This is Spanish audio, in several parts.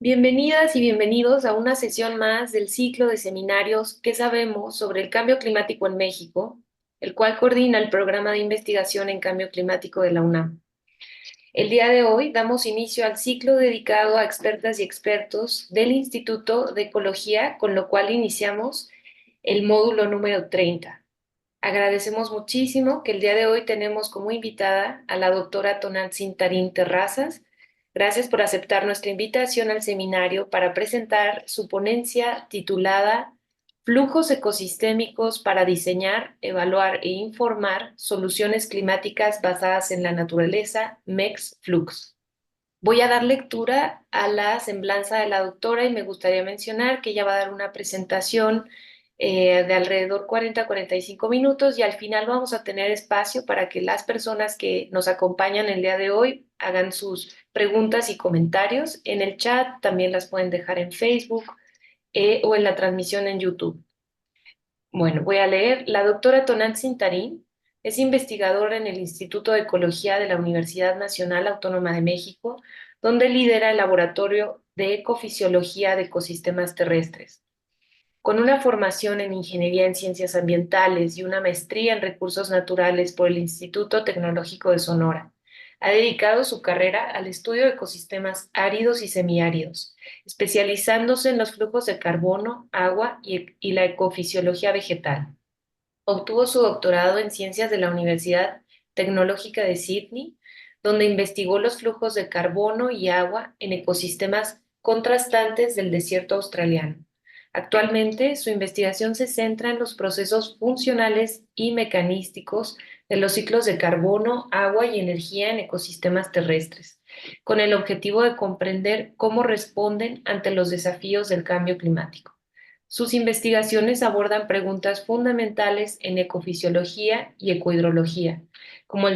Bienvenidas y bienvenidos a una sesión más del ciclo de seminarios ¿Qué sabemos sobre el cambio climático en México?, el cual coordina el Programa de Investigación en Cambio Climático de la UNAM. El día de hoy damos inicio al ciclo dedicado a expertas y expertos del Instituto de Ecología, con lo cual iniciamos el módulo número 30. Agradecemos muchísimo que el día de hoy tenemos como invitada a la doctora Tonantzin Tarín Terrazas. Gracias por aceptar nuestra invitación al seminario para presentar su ponencia titulada Flujos ecosistémicos para diseñar, evaluar e informar soluciones climáticas basadas en la naturaleza, MEX Flux. Voy a dar lectura a la semblanza de la doctora y me gustaría mencionar que ella va a dar una presentación de alrededor 40 a 45 minutos, y al final vamos a tener espacio para que las personas que nos acompañan el día de hoy hagan sus preguntas y comentarios. En el chat también las pueden dejar en Facebook o en la transmisión en YouTube. Bueno, voy a leer. La doctora Tonantzin Tarín es investigadora en el Instituto de Ecología de la Universidad Nacional Autónoma de México, donde lidera el Laboratorio de Ecofisiología de Ecosistemas Terrestres. Con una formación en Ingeniería en Ciencias Ambientales y una maestría en Recursos Naturales por el Instituto Tecnológico de Sonora, ha dedicado su carrera al estudio de ecosistemas áridos y semiáridos, especializándose en los flujos de carbono, agua y la ecofisiología vegetal. Obtuvo su doctorado en Ciencias de la Universidad Tecnológica de Sydney, donde investigó los flujos de carbono y agua en ecosistemas contrastantes del desierto australiano. Actualmente, su investigación se centra en los procesos funcionales y mecanísticos de los ciclos de carbono, agua y energía en ecosistemas terrestres, con el objetivo de comprender cómo responden ante los desafíos del cambio climático. Sus investigaciones abordan preguntas fundamentales en ecofisiología y ecohidrología, como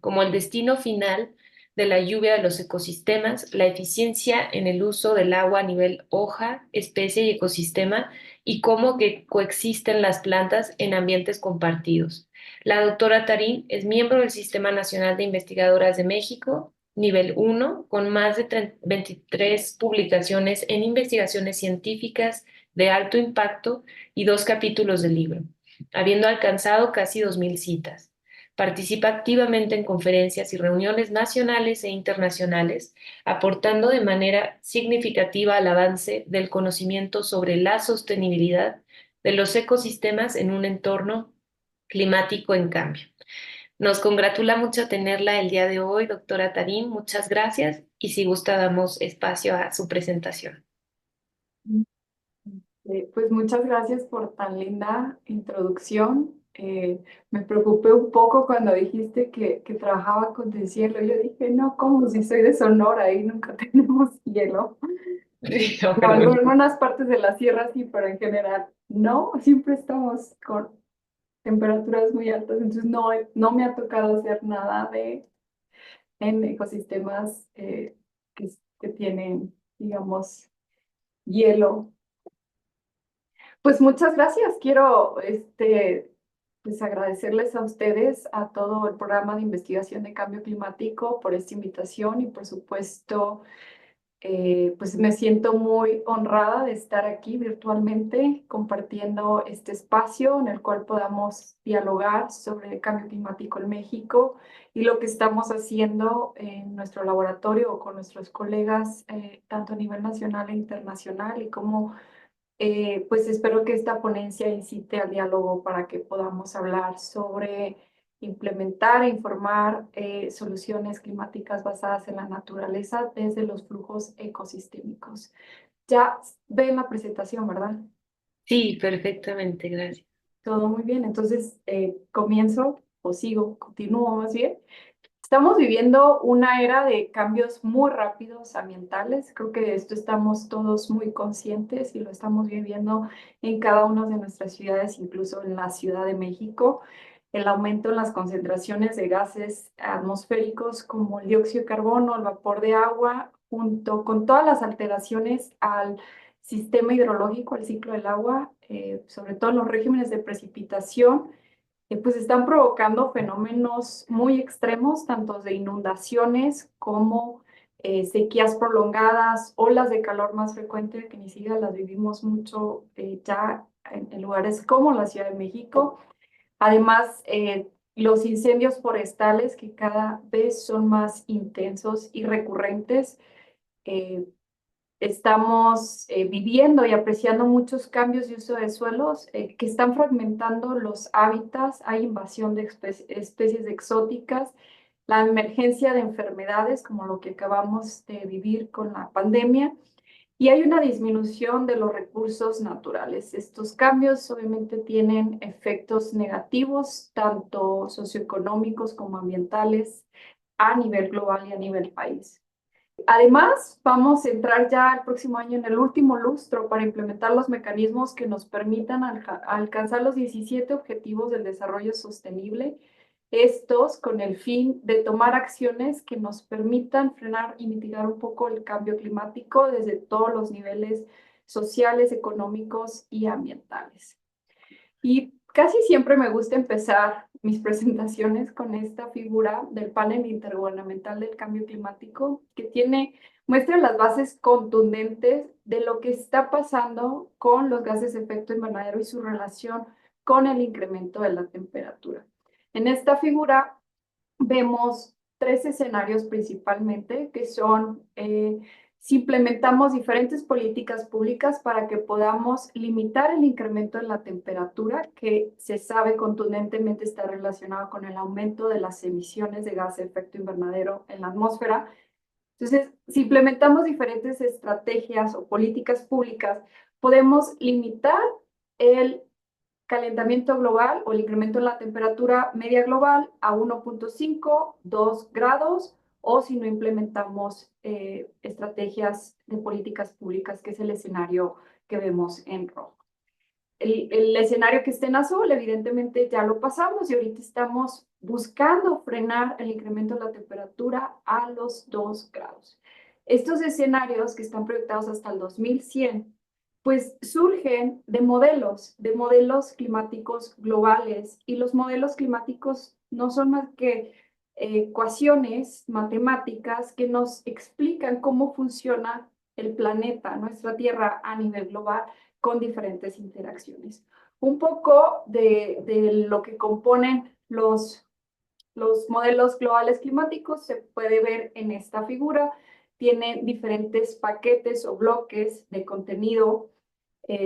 como el destino final de la lluvia de los ecosistemas, la eficiencia en el uso del agua a nivel hoja, especie y ecosistema, y cómo que coexisten las plantas en ambientes compartidos. La doctora Tarín es miembro del Sistema Nacional de Investigadoras de México, nivel 1, con más de 23 publicaciones en investigaciones científicas de alto impacto y 2 capítulos del libro, habiendo alcanzado casi 2.000 citas. Participa activamente en conferencias y reuniones nacionales e internacionales, aportando de manera significativa al avance del conocimiento sobre la sostenibilidad de los ecosistemas en un entorno climático en cambio. Nos congratula mucho tenerla el día de hoy, doctora Tarín. Muchas gracias, y si gusta damos espacio a su presentación. Pues muchas gracias por tan linda introducción. Me preocupé un poco cuando dijiste que trabajaba con deshielo. Yo dije, no, ¿cómo? Si soy de Sonora y nunca tenemos hielo. No, Bueno, perdón. en algunas partes de la sierra sí, pero en general no. Siempre estamos con temperaturas muy altas, entonces no me ha tocado hacer nada en ecosistemas que tienen, digamos, hielo. Pues muchas gracias. Quiero pues agradecerles a ustedes, a todo el programa de investigación de cambio climático por esta invitación y por supuesto, pues me siento muy honrada de estar aquí virtualmente compartiendo este espacio en el cual podamos dialogar sobre el cambio climático en México y lo que estamos haciendo en nuestro laboratorio o con nuestros colegas, tanto a nivel nacional e internacional, y cómo pues espero que esta ponencia incite al diálogo para que podamos hablar sobre implementar e informar soluciones climáticas basadas en la naturaleza desde los flujos ecosistémicos. Ya ven la presentación, ¿verdad? Sí, perfectamente, gracias. Todo muy bien. Entonces, comienzo o continúo más bien. Estamos viviendo una era de cambios muy rápidos ambientales. Creo que de esto estamos todos muy conscientes y lo estamos viviendo en cada una de nuestras ciudades, incluso en la Ciudad de México. El aumento en las concentraciones de gases atmosféricos como el dióxido de carbono, el vapor de agua, junto con todas las alteraciones al sistema hidrológico, al ciclo del agua, sobre todo en los regímenes de precipitación, pues están provocando fenómenos muy extremos, tanto de inundaciones como sequías prolongadas, olas de calor más frecuentes, que ni siquiera las vivimos mucho ya en lugares como la Ciudad de México. Además, los incendios forestales que cada vez son más intensos y recurrentes. eh, Estamos viviendo y apreciando muchos cambios de uso de suelos que están fragmentando los hábitats, hay invasión de especies exóticas, la emergencia de enfermedades como lo que acabamos de vivir con la pandemia y hay una disminución de los recursos naturales. Estos cambios obviamente tienen efectos negativos, tanto socioeconómicos como ambientales, a nivel global y a nivel país. Además, vamos a entrar ya el próximo año en el último lustro para implementar los mecanismos que nos permitan alcanzar los 17 Objetivos del Desarrollo Sostenible, estos con el fin de tomar acciones que nos permitan frenar y mitigar un poco el cambio climático desde todos los niveles sociales, económicos y ambientales. Y casi siempre me gusta empezar mis presentaciones con esta figura del panel intergubernamental del cambio climático, que muestra las bases contundentes de lo que está pasando con los gases de efecto invernadero y su relación con el incremento de la temperatura. En esta figura vemos tres escenarios principalmente, que son si implementamos diferentes políticas públicas para que podamos limitar el incremento en la temperatura, que se sabe contundentemente está relacionado con el aumento de las emisiones de gas de efecto invernadero en la atmósfera. Entonces, si implementamos diferentes estrategias o políticas públicas, podemos limitar el calentamiento global o el incremento en la temperatura media global a 1.5, 2 grados, o si no implementamos estrategias de políticas públicas, que es el escenario que vemos en rojo. El escenario que está en azul, evidentemente ya lo pasamos y ahorita estamos buscando frenar el incremento de la temperatura a los 2 grados. Estos escenarios que están proyectados hasta el 2100 pues surgen de modelos climáticos globales, y los modelos climáticos no son más que ecuaciones matemáticas que nos explican cómo funciona el planeta, nuestra Tierra a nivel global, con diferentes interacciones. Un poco de lo que componen los modelos globales climáticos se puede ver en esta figura. Tiene diferentes paquetes o bloques de contenido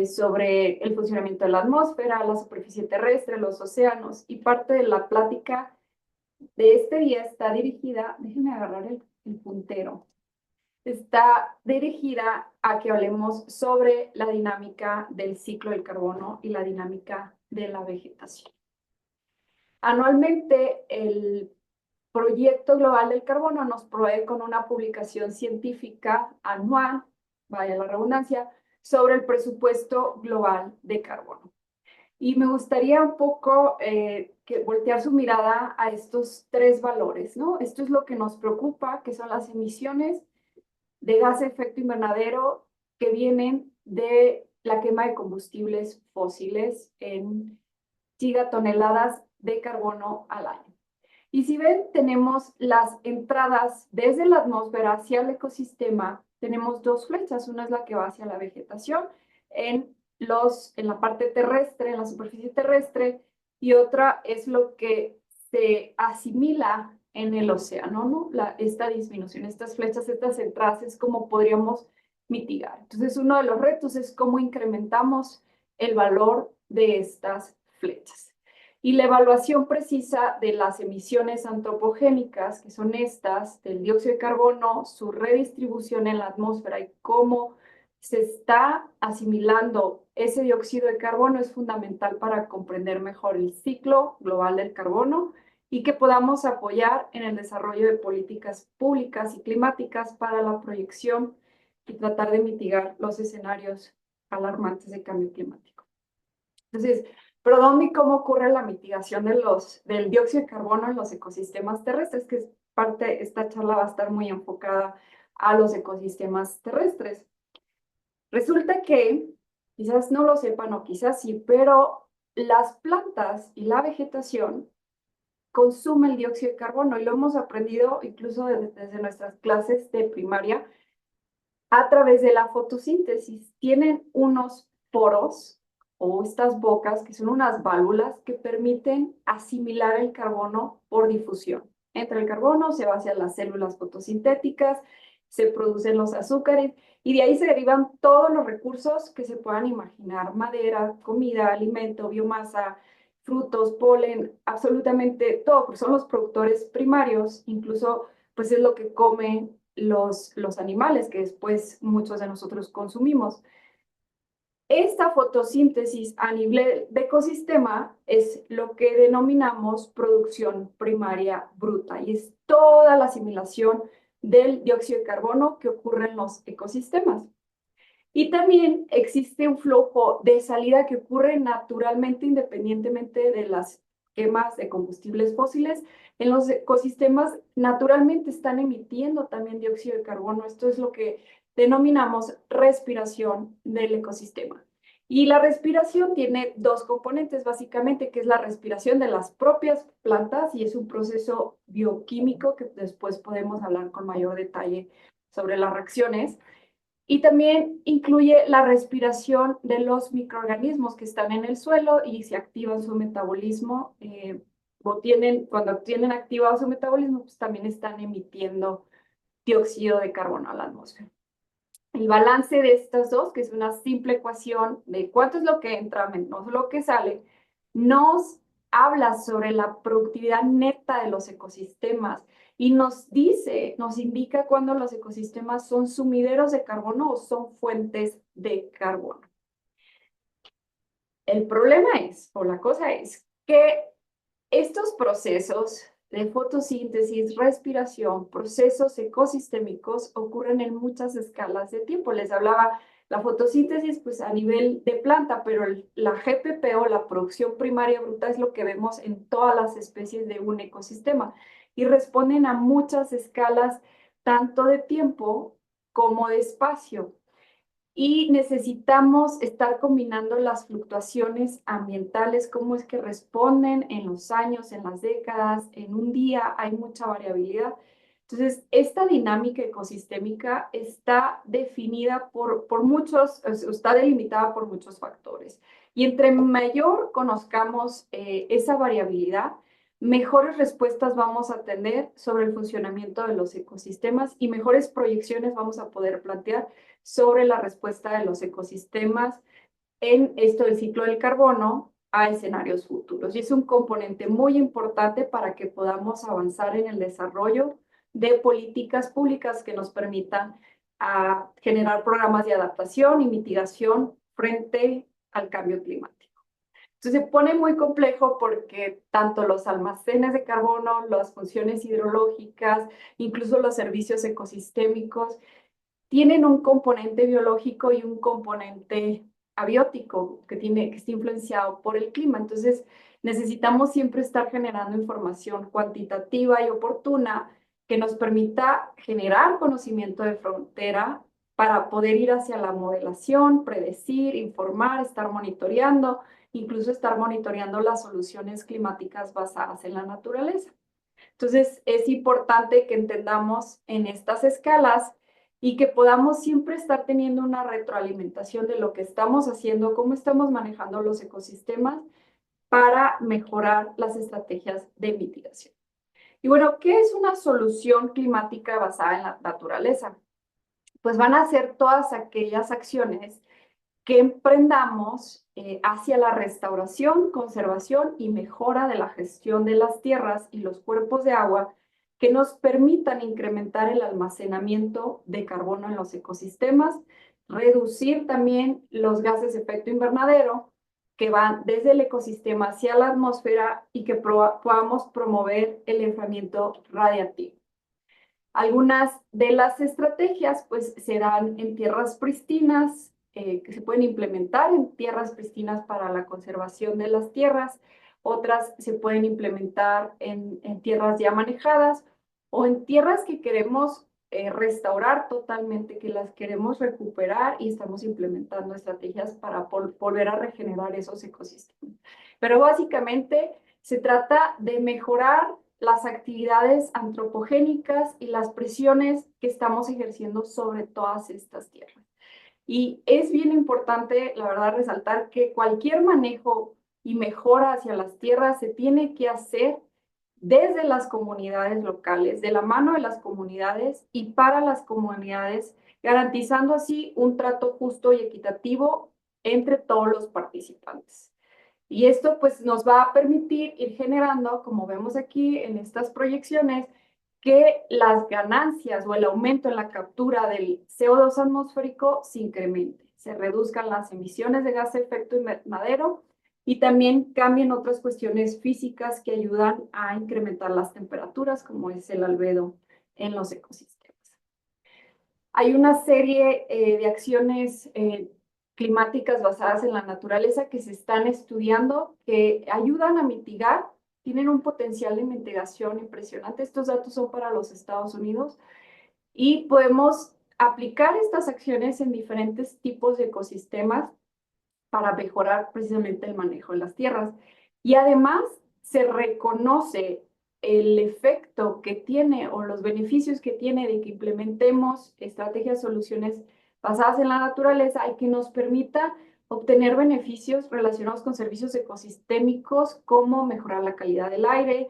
sobre el funcionamiento de la atmósfera, la superficie terrestre, los océanos, y parte de la plática de este día está dirigida, déjenme agarrar el puntero, está dirigida a que hablemos sobre la dinámica del ciclo del carbono y la dinámica de la vegetación. Anualmente, el Proyecto Global del Carbono nos provee con una publicación científica anual, vaya la redundancia, sobre el presupuesto global de carbono. Y me gustaría un poco voltear su mirada a estos tres valores, ¿no? Esto es lo que nos preocupa, que son las emisiones de gas de efecto invernadero que vienen de la quema de combustibles fósiles en gigatoneladas de carbono al año. Y si ven, tenemos las entradas desde la atmósfera hacia el ecosistema. Tenemos dos flechas, una es la que va hacia la vegetación en la parte terrestre, en la superficie terrestre, y otra es lo que se asimila en el océano, ¿no? Esta disminución, estas flechas, estas entradas es como podríamos mitigar. Entonces, uno de los retos es cómo incrementamos el valor de estas flechas. Y la evaluación precisa de las emisiones antropogénicas, que son estas, del dióxido de carbono, su redistribución en la atmósfera y cómo se está asimilando ese dióxido de carbono, es fundamental para comprender mejor el ciclo global del carbono y que podamos apoyar en el desarrollo de políticas públicas y climáticas para la proyección y tratar de mitigar los escenarios alarmantes de cambio climático. Entonces, pero ¿dónde y cómo ocurre la mitigación del dióxido de carbono en los ecosistemas terrestres? Que es parte, esta charla va a estar muy enfocada a los ecosistemas terrestres. Resulta que, quizás no lo sepan o quizás sí, pero las plantas y la vegetación consume el dióxido de carbono y lo hemos aprendido incluso desde nuestras clases de primaria a través de la fotosíntesis. Tienen unos poros o estas bocas que son unas válvulas que permiten asimilar el carbono por difusión. Entra el carbono, se va hacia las células fotosintéticas, se producen los azúcares y de ahí se derivan todos los recursos que se puedan imaginar: madera, comida, alimento, biomasa, frutos, polen, absolutamente todo, porque son los productores primarios, incluso pues es lo que comen los animales que después muchos de nosotros consumimos. Esta fotosíntesis a nivel de ecosistema es lo que denominamos producción primaria bruta y es toda la asimilación del dióxido de carbono que ocurre en los ecosistemas. Y también existe un flujo de salida que ocurre naturalmente, independientemente de las quemas de combustibles fósiles. En los ecosistemas naturalmente están emitiendo también dióxido de carbono. Esto es lo que denominamos respiración del ecosistema. Y la respiración tiene dos componentes, básicamente, que es la respiración de las propias plantas y es un proceso bioquímico que después podemos hablar con mayor detalle sobre las reacciones. Y también incluye la respiración de los microorganismos que están en el suelo y si activan su metabolismo cuando tienen activado su metabolismo, pues también están emitiendo dióxido de carbono a la atmósfera. El balance de estas dos, que es una simple ecuación de cuánto es lo que entra menos lo que sale, nos habla sobre la productividad neta de los ecosistemas y nos dice, nos indica cuando los ecosistemas son sumideros de carbono o son fuentes de carbono. El problema es, o la cosa es, que estos procesos de fotosíntesis, respiración, procesos ecosistémicos ocurren en muchas escalas de tiempo. Les hablaba la fotosíntesis pues a nivel de planta, pero la GPP o la producción primaria bruta es lo que vemos en todas las especies de un ecosistema y responden a muchas escalas tanto de tiempo como de espacio y necesitamos estar combinando las fluctuaciones ambientales, cómo es que responden en los años, en las décadas, en un día, hay mucha variabilidad. Entonces, esta dinámica ecosistémica está definida por muchos, está delimitada por muchos factores. Y entre mayor conozcamos esa variabilidad, mejores respuestas vamos a tener sobre el funcionamiento de los ecosistemas y mejores proyecciones vamos a poder plantear sobre la respuesta de los ecosistemas en esto del ciclo del carbono a escenarios futuros. Y es un componente muy importante para que podamos avanzar en el desarrollo de políticas públicas que nos permitan generar programas de adaptación y mitigación frente al cambio climático. Entonces se pone muy complejo porque tanto los almacenes de carbono, las funciones hidrológicas, incluso los servicios ecosistémicos, tienen un componente biológico y un componente abiótico que está influenciado por el clima. Entonces, necesitamos siempre estar generando información cuantitativa y oportuna que nos permita generar conocimiento de frontera para poder ir hacia la modelación, predecir, informar, estar monitoreando, incluso estar monitoreando las soluciones climáticas basadas en la naturaleza. Entonces, es importante que entendamos en estas escalas y que podamos siempre estar teniendo una retroalimentación de lo que estamos haciendo, cómo estamos manejando los ecosistemas para mejorar las estrategias de mitigación. Y bueno, ¿qué es una solución climática basada en la naturaleza? Pues van a ser todas aquellas acciones que emprendamos hacia la restauración, conservación y mejora de la gestión de las tierras y los cuerpos de agua que nos permitan incrementar el almacenamiento de carbono en los ecosistemas, reducir también los gases de efecto invernadero que van desde el ecosistema hacia la atmósfera y que podamos promover el enfriamiento radiactivo. Algunas de las estrategias pues se dan en tierras pristinas, que se pueden implementar en tierras pristinas para la conservación de las tierras, otras se pueden implementar en tierras ya manejadas o en tierras que queremos restaurar totalmente, que las queremos recuperar y estamos implementando estrategias para volver a regenerar esos ecosistemas. Pero básicamente Se trata de mejorar las actividades antropogénicas y las presiones que estamos ejerciendo sobre todas estas tierras. Y es bien importante, la verdad, resaltar que cualquier manejo y mejora hacia las tierras se tiene que hacer desde las comunidades locales, de la mano de las comunidades y para las comunidades, garantizando así un trato justo y equitativo entre todos los participantes. Y esto pues nos va a permitir ir generando, como vemos aquí en estas proyecciones, que las ganancias o el aumento en la captura del CO2 atmosférico se incremente, se reduzcan las emisiones de gas de efecto invernadero y también cambien otras cuestiones físicas que ayudan a incrementar las temperaturas, como es el albedo en los ecosistemas. Hay una serie de acciones climáticas basadas en la naturaleza que se están estudiando, que ayudan a mitigar, tienen un potencial de mitigación impresionante. Estos datos son para los Estados Unidos y podemos aplicar estas acciones en diferentes tipos de ecosistemas para mejorar precisamente el manejo de las tierras. Y además se reconoce el efecto que tiene o los beneficios que tiene de que implementemos estrategias, soluciones basadas en la naturaleza y que nos permita obtener beneficios relacionados con servicios ecosistémicos como mejorar la calidad del aire,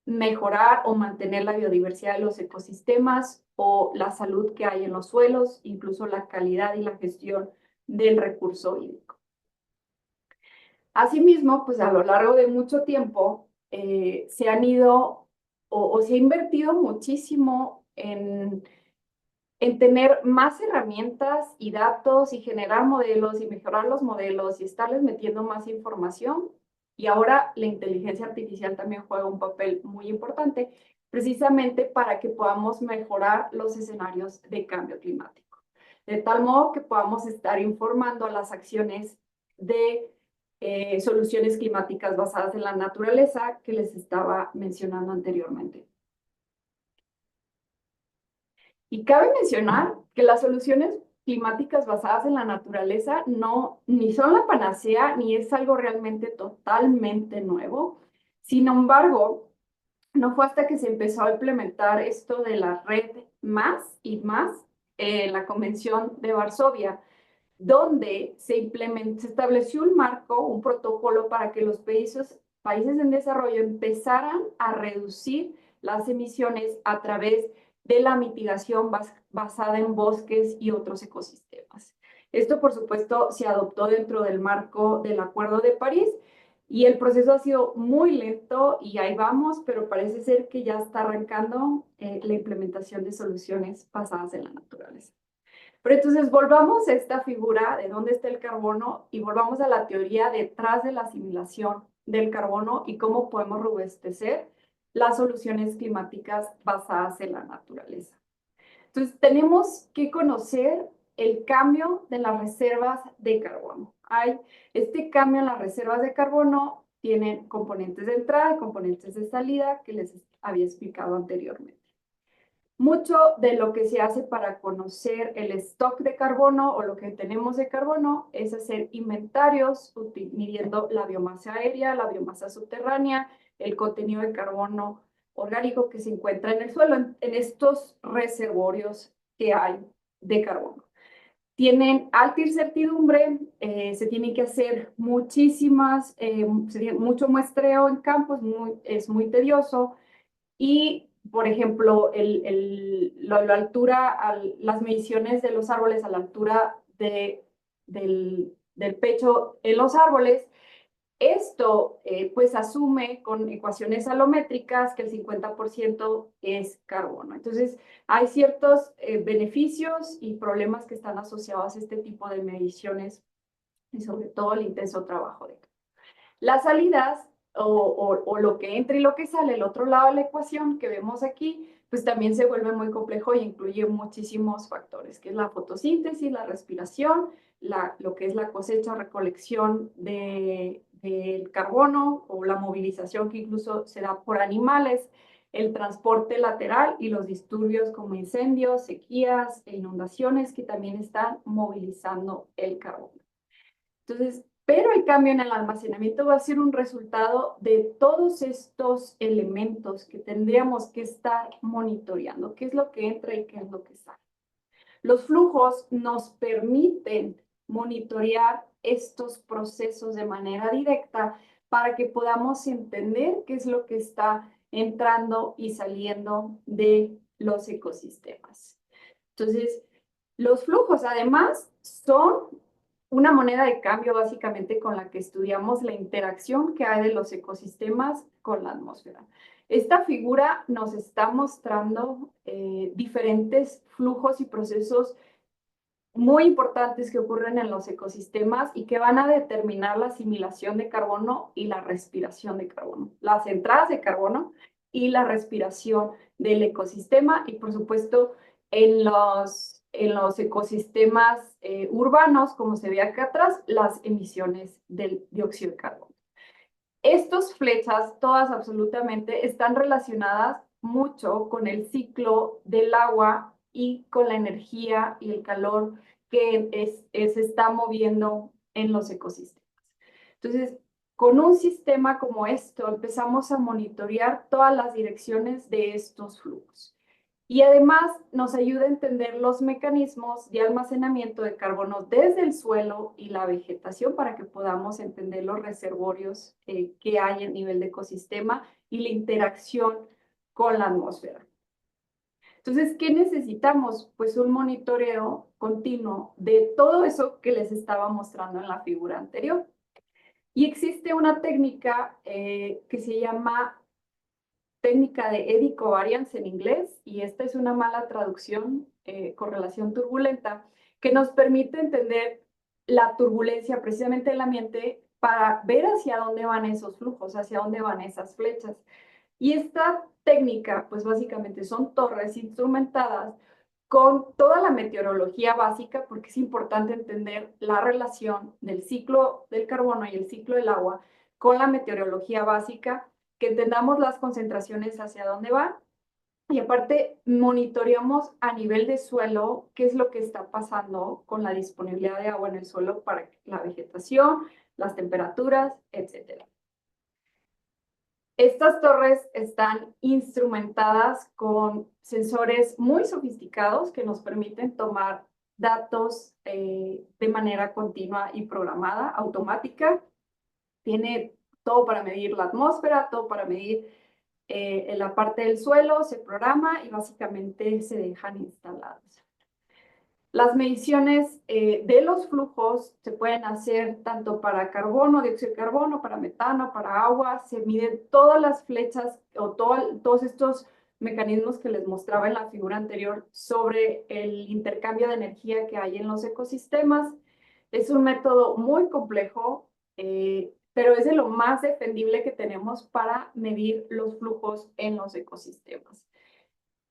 mejorar o mantener la biodiversidad de los ecosistemas o la salud que hay en los suelos, incluso la calidad y la gestión del recurso hídrico. Asimismo, pues a lo largo de mucho tiempo se han ido o se ha invertido muchísimo en tener más herramientas y datos y generar modelos y mejorar los modelos y estarles metiendo más información. Y ahora la inteligencia artificial también juega un papel muy importante, precisamente para que podamos mejorar los escenarios de cambio climático. De tal modo que podamos estar informando las acciones de soluciones climáticas basadas en la naturaleza que les estaba mencionando anteriormente. Y cabe mencionar que las soluciones climáticas basadas en la naturaleza no ni son la panacea ni es algo realmente totalmente nuevo. Sin embargo, no fue hasta que se empezó a implementar esto de la red más y más, la Convención de Varsovia, donde se estableció un marco, un protocolo para que los países en desarrollo empezaran a reducir las emisiones a través de la mitigación basada en bosques y otros ecosistemas. Esto, por supuesto, se adoptó dentro del marco del Acuerdo de París y el proceso ha sido muy lento y ahí vamos, pero parece ser que ya está arrancando la implementación de soluciones basadas en la naturaleza. Pero entonces volvamos a esta figura de dónde está el carbono y volvamos a la teoría detrás de la asimilación del carbono y cómo podemos robustecer las soluciones climáticas basadas en la naturaleza. Entonces tenemos que conocer el cambio de las reservas de carbono. Este cambio en las reservas de carbono tiene componentes de entrada y componentes de salida que les había explicado anteriormente. Mucho de lo que se hace para conocer el stock de carbono o lo que tenemos de carbono es hacer inventarios midiendo la biomasa aérea, la biomasa subterránea, el contenido de carbono orgánico que se encuentra en el suelo, en estos reservorios que hay de carbono. Tienen alta incertidumbre, se tiene que hacer mucho muestreo en campo, es muy tedioso y por ejemplo, la altura, las mediciones de los árboles a la altura del pecho en los árboles, esto pues asume con ecuaciones alométricas que el 50% es carbono. Entonces, hay ciertos beneficios y problemas que están asociados a este tipo de mediciones y sobre todo el intenso trabajo de campo. Las salidas o lo que entra y lo que sale, el otro lado de la ecuación que vemos aquí, pues también se vuelve muy complejo e incluye muchísimos factores, que es la fotosíntesis, la respiración, lo que es la cosecha, recolección del carbono o la movilización que incluso se da por animales, el transporte lateral y los disturbios como incendios, sequías e inundaciones que también están movilizando el carbono. Entonces, pero el cambio en el almacenamiento va a ser un resultado de todos estos elementos que tendríamos que estar monitoreando, qué es lo que entra y qué es lo que sale. Los flujos nos permiten monitorear estos procesos de manera directa para que podamos entender qué es lo que está entrando y saliendo de los ecosistemas. Entonces, los flujos además son una moneda de cambio básicamente con la que estudiamos la interacción que hay de los ecosistemas con la atmósfera. Esta figura nos está mostrando diferentes flujos y procesos muy importantes que ocurren en los ecosistemas y que van a determinar la asimilación de carbono y la respiración de carbono, las entradas de carbono y la respiración del ecosistema y por supuesto en los ecosistemas urbanos, como se ve acá atrás, las emisiones del dióxido de carbono. Estas flechas, todas absolutamente, están relacionadas mucho con el ciclo del agua y con la energía y el calor que se está moviendo en los ecosistemas. Entonces, con un sistema como esto, empezamos a monitorear todas las direcciones de estos flujos. Y además nos ayuda a entender los mecanismos de almacenamiento de carbono desde el suelo y la vegetación para que podamos entender los reservorios que hay a nivel de ecosistema y la interacción con la atmósfera. Entonces, ¿qué necesitamos? Pues un monitoreo continuo de todo eso que les estaba mostrando en la figura anterior. Y existe una técnica que se llama técnica de eddy covariance en inglés, y esta es una mala traducción, correlación turbulenta, que nos permite entender la turbulencia precisamente del ambiente para ver hacia dónde van esos flujos, hacia dónde van esas flechas. Y esta técnica, pues básicamente son torres instrumentadas con toda la meteorología básica, porque es importante entender la relación del ciclo del carbono y el ciclo del agua con la meteorología básica, que entendamos las concentraciones hacia dónde van y aparte monitoreamos a nivel de suelo qué es lo que está pasando con la disponibilidad de agua en el suelo para la vegetación, las temperaturas, etcétera. Estas torres están instrumentadas con sensores muy sofisticados que nos permiten tomar datos de manera continua y programada, automática. Tiene todo para medir la atmósfera, todo para medir en la parte del suelo, se programa y básicamente se dejan instalados. Las mediciones de los flujos se pueden hacer tanto para carbono, dióxido de carbono, para metano, para agua. Se miden todas las flechas o todos estos mecanismos que les mostraba en la figura anterior sobre el intercambio de energía que hay en los ecosistemas. Es un método muy complejo, pero es de lo más defendible que tenemos para medir los flujos en los ecosistemas.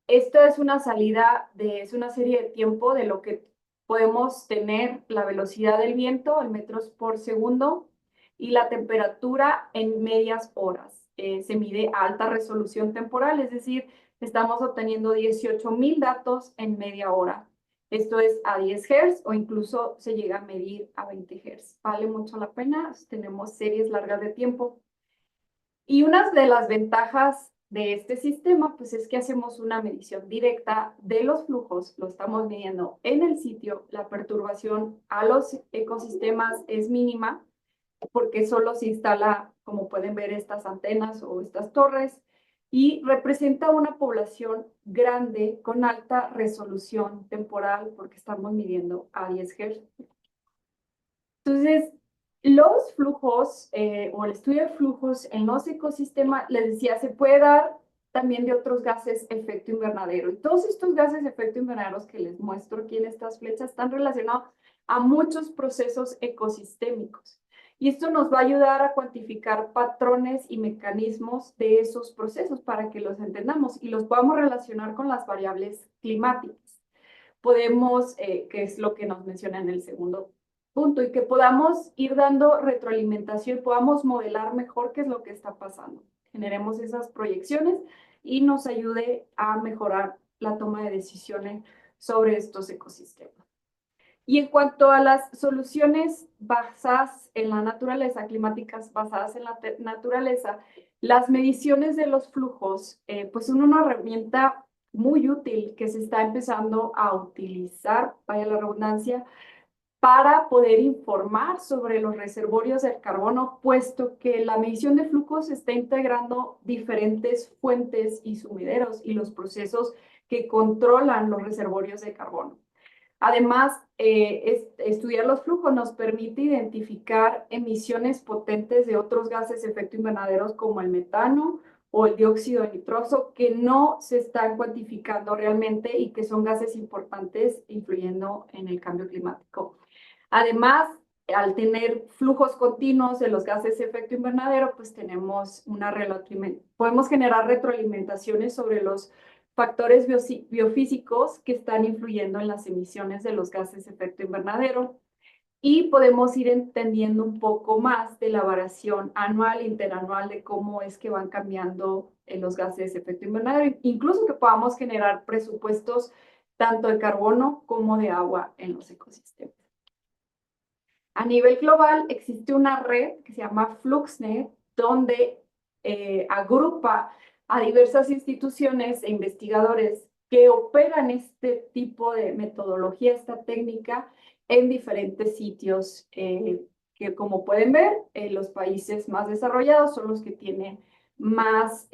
Esta es una salida, es una serie de tiempo de lo que podemos tener la velocidad del viento en metros por segundo y la temperatura en medias horas. Se mide a alta resolución temporal, es decir, estamos obteniendo 18,000 datos en media hora. Esto es a 10 Hz o incluso se llega a medir a 20 Hz. Vale mucho la pena, tenemos series largas de tiempo. Y una de las ventajas de este sistema, pues es que hacemos una medición directa de los flujos, lo estamos midiendo en el sitio, la perturbación a los ecosistemas es mínima, porque solo se instala, como pueden ver, estas antenas o estas torres, y representa una población grande con alta resolución temporal, porque estamos midiendo a 10 Hz. Entonces, los flujos o el estudio de flujos en los ecosistemas, les decía, se puede dar también de otros gases efecto invernadero. Y todos estos gases efecto invernadero que les muestro aquí en estas flechas están relacionados a muchos procesos ecosistémicos. Y esto nos va a ayudar a cuantificar patrones y mecanismos de esos procesos para que los entendamos y los podamos relacionar con las variables climáticas. Podemos, que es lo que nos menciona en el segundo punto, y que podamos ir dando retroalimentación, podamos modelar mejor qué es lo que está pasando. Generemos esas proyecciones y nos ayude a mejorar la toma de decisiones sobre estos ecosistemas. Y en cuanto a las soluciones basadas en la naturaleza, climáticas basadas en la naturaleza, las mediciones de los flujos, pues son una herramienta muy útil que se está empezando a utilizar, vaya la redundancia, para poder informar sobre los reservorios del carbono, puesto que la medición de flujos está integrando diferentes fuentes y sumideros y los procesos que controlan los reservorios de carbono. Además, estudiar los flujos nos permite identificar emisiones potentes de otros gases de efecto invernadero como el metano o el dióxido de nitroso que no se están cuantificando realmente y que son gases importantes influyendo en el cambio climático. Además, al tener flujos continuos de los gases de efecto invernadero, pues tenemos podemos generar retroalimentaciones sobre los factores biofísicos que están influyendo en las emisiones de los gases de efecto invernadero y podemos ir entendiendo un poco más de la variación anual e interanual de cómo es que van cambiando los gases de efecto invernadero, incluso que podamos generar presupuestos tanto de carbono como de agua en los ecosistemas. A nivel global existe una red que se llama FluxNet, donde agrupa a diversas instituciones e investigadores que operan este tipo de metodología, esta técnica, en diferentes sitios que, como pueden ver, los países más desarrollados son los que tienen más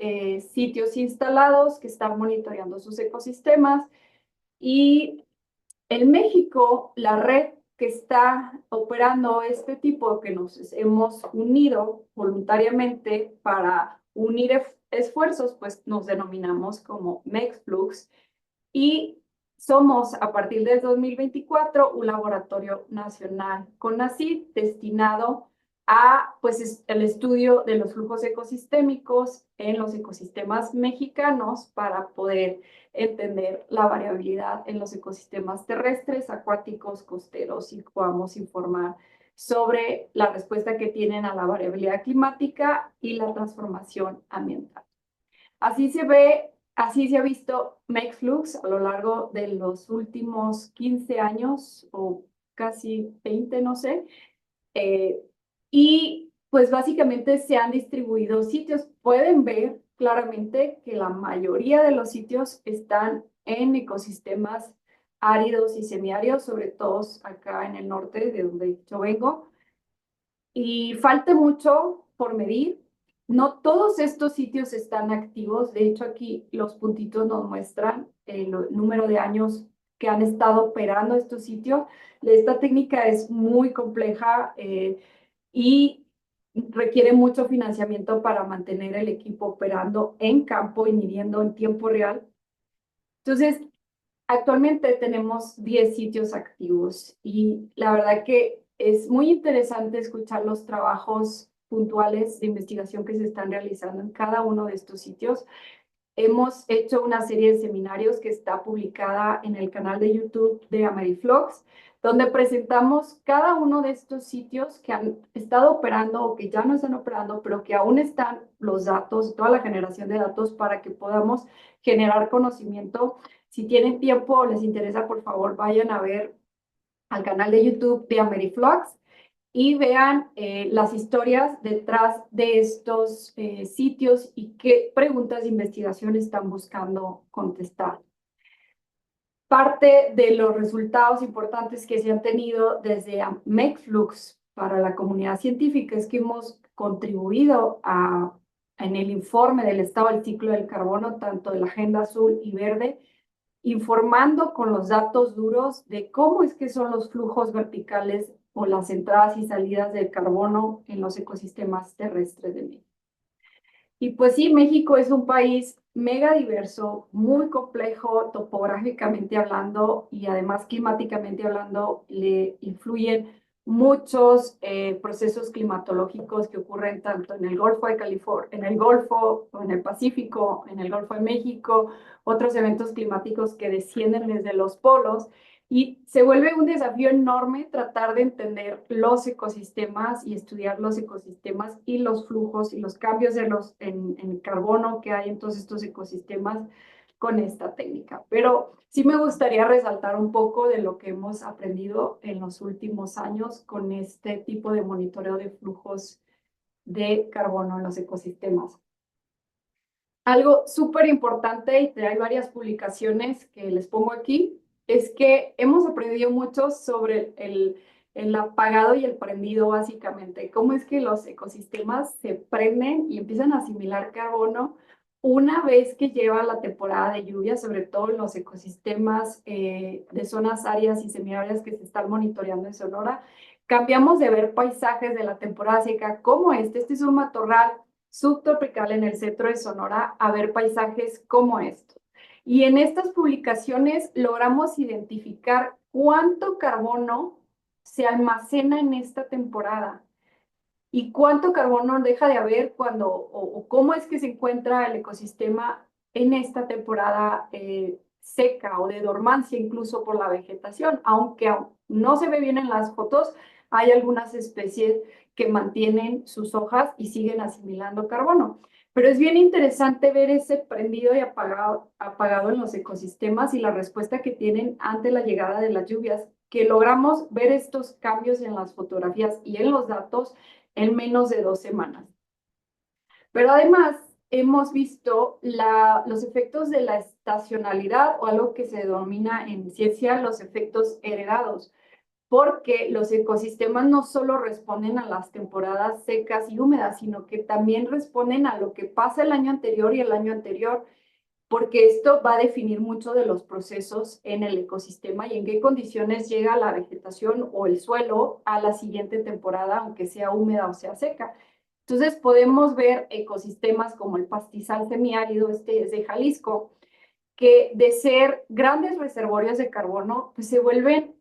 sitios instalados que están monitoreando sus ecosistemas. Y en México, la red que está operando este tipo, que nos hemos unido voluntariamente para unir esfuerzos, pues nos denominamos como MexFlux y somos a partir del 2024 un laboratorio nacional CONACYT destinado a pues, el estudio de los flujos ecosistémicos en los ecosistemas mexicanos para poder entender la variabilidad en los ecosistemas terrestres, acuáticos, costeros y podamos informar sobre la respuesta que tienen a la variabilidad climática y la transformación ambiental. Así se ha visto MexFlux a lo largo de los últimos 15 años o casi 20, no sé. Y pues básicamente se han distribuido sitios. Pueden ver claramente que la mayoría de los sitios están en ecosistemas áridos y semiáridos, sobre todo acá en el norte, de donde yo vengo. Y falta mucho por medir. No todos estos sitios están activos. De hecho, aquí los puntitos nos muestran el número de años que han estado operando estos sitios. Esta técnica es muy compleja y requiere mucho financiamiento para mantener el equipo operando en campo y midiendo en tiempo real. Entonces, actualmente tenemos 10 sitios activos y la verdad que es muy interesante escuchar los trabajos puntuales de investigación que se están realizando en cada uno de estos sitios. Hemos hecho una serie de seminarios que está publicada en el canal de YouTube de Ameriflux, donde presentamos cada uno de estos sitios que han estado operando o que ya no están operando, pero que aún están los datos, toda la generación de datos para que podamos generar conocimiento. Si tienen tiempo o les interesa, por favor, vayan a ver al canal de YouTube de Ameriflux y vean las historias detrás de estos sitios y qué preguntas de investigación están buscando contestar. Parte de los resultados importantes que se han tenido desde MexFlux para la comunidad científica es que hemos contribuido en el informe del estado del ciclo del carbono, tanto de la Agenda Azul y Verde, informando con los datos duros de cómo es que son los flujos verticales o las entradas y salidas del carbono en los ecosistemas terrestres de México. Y pues sí, México es un país mega diverso, muy complejo topográficamente hablando y además climáticamente hablando, le influyen muchos procesos climatológicos que ocurren tanto en el Golfo de California, en el Golfo o en el Pacífico, en el Golfo de México, otros eventos climáticos que descienden desde los polos. Y se vuelve un desafío enorme tratar de entender los ecosistemas y estudiar los ecosistemas y los flujos y los cambios en carbono que hay en todos estos ecosistemas con esta técnica. Pero sí me gustaría resaltar un poco de lo que hemos aprendido en los últimos años con este tipo de monitoreo de flujos de carbono en los ecosistemas. Algo súper importante, y hay varias publicaciones que les pongo aquí, es que hemos aprendido mucho sobre el apagado y el prendido, básicamente. Cómo es que los ecosistemas se prenden y empiezan a asimilar carbono una vez que lleva la temporada de lluvia, sobre todo en los ecosistemas de zonas áridas y semiáridas que se están monitoreando en Sonora. Cambiamos de ver paisajes de la temporada seca como este es un matorral subtropical en el centro de Sonora, a ver paisajes como estos. Y en estas publicaciones logramos identificar cuánto carbono se almacena en esta temporada y cuánto carbono deja de haber cuando, o cómo es que se encuentra el ecosistema en esta temporada seca o de dormancia, incluso por la vegetación. Aunque no se ve bien en las fotos, hay algunas especies que mantienen sus hojas y siguen asimilando carbono. Pero es bien interesante ver ese prendido y apagado en los ecosistemas y la respuesta que tienen ante la llegada de las lluvias, que logramos ver estos cambios en las fotografías y en los datos en menos de 2 semanas. Pero además hemos visto los efectos de la estacionalidad o algo que se denomina en ciencia los efectos heredados, porque los ecosistemas no solo responden a las temporadas secas y húmedas, sino que también responden a lo que pasa el año anterior y el año anterior, porque esto va a definir mucho de los procesos en el ecosistema y en qué condiciones llega la vegetación o el suelo a la siguiente temporada, aunque sea húmeda o sea seca. Entonces podemos ver ecosistemas como el pastizal semiárido, este es de Jalisco, que de ser grandes reservorios de carbono, pues se vuelven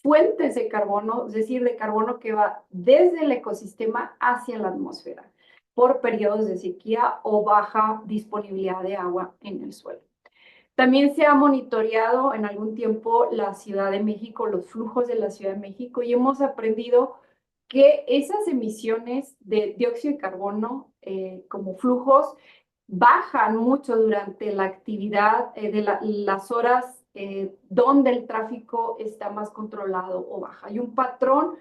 fuentes de carbono, es decir, de carbono que va desde el ecosistema hacia la atmósfera por periodos de sequía o baja disponibilidad de agua en el suelo. También se ha monitoreado en algún tiempo la Ciudad de México, los flujos de la Ciudad de México, y hemos aprendido que esas emisiones de dióxido de carbono como flujos bajan mucho durante la actividad de las horas donde el tráfico está más controlado o baja. Hay un patrón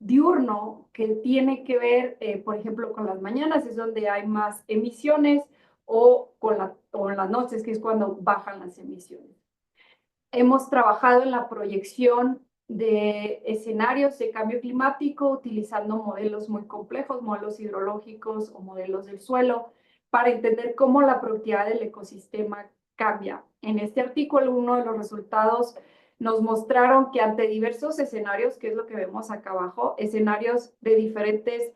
diurno que tiene que ver, por ejemplo, con las mañanas, es donde hay más emisiones, o en las noches, que es cuando bajan las emisiones. Hemos trabajado en la proyección de escenarios de cambio climático utilizando modelos muy complejos, modelos hidrológicos o modelos del suelo, para entender cómo la productividad del ecosistema cambia. En este artículo, uno de los resultados nos mostraron que ante diversos escenarios, que es lo que vemos acá abajo, escenarios de diferentes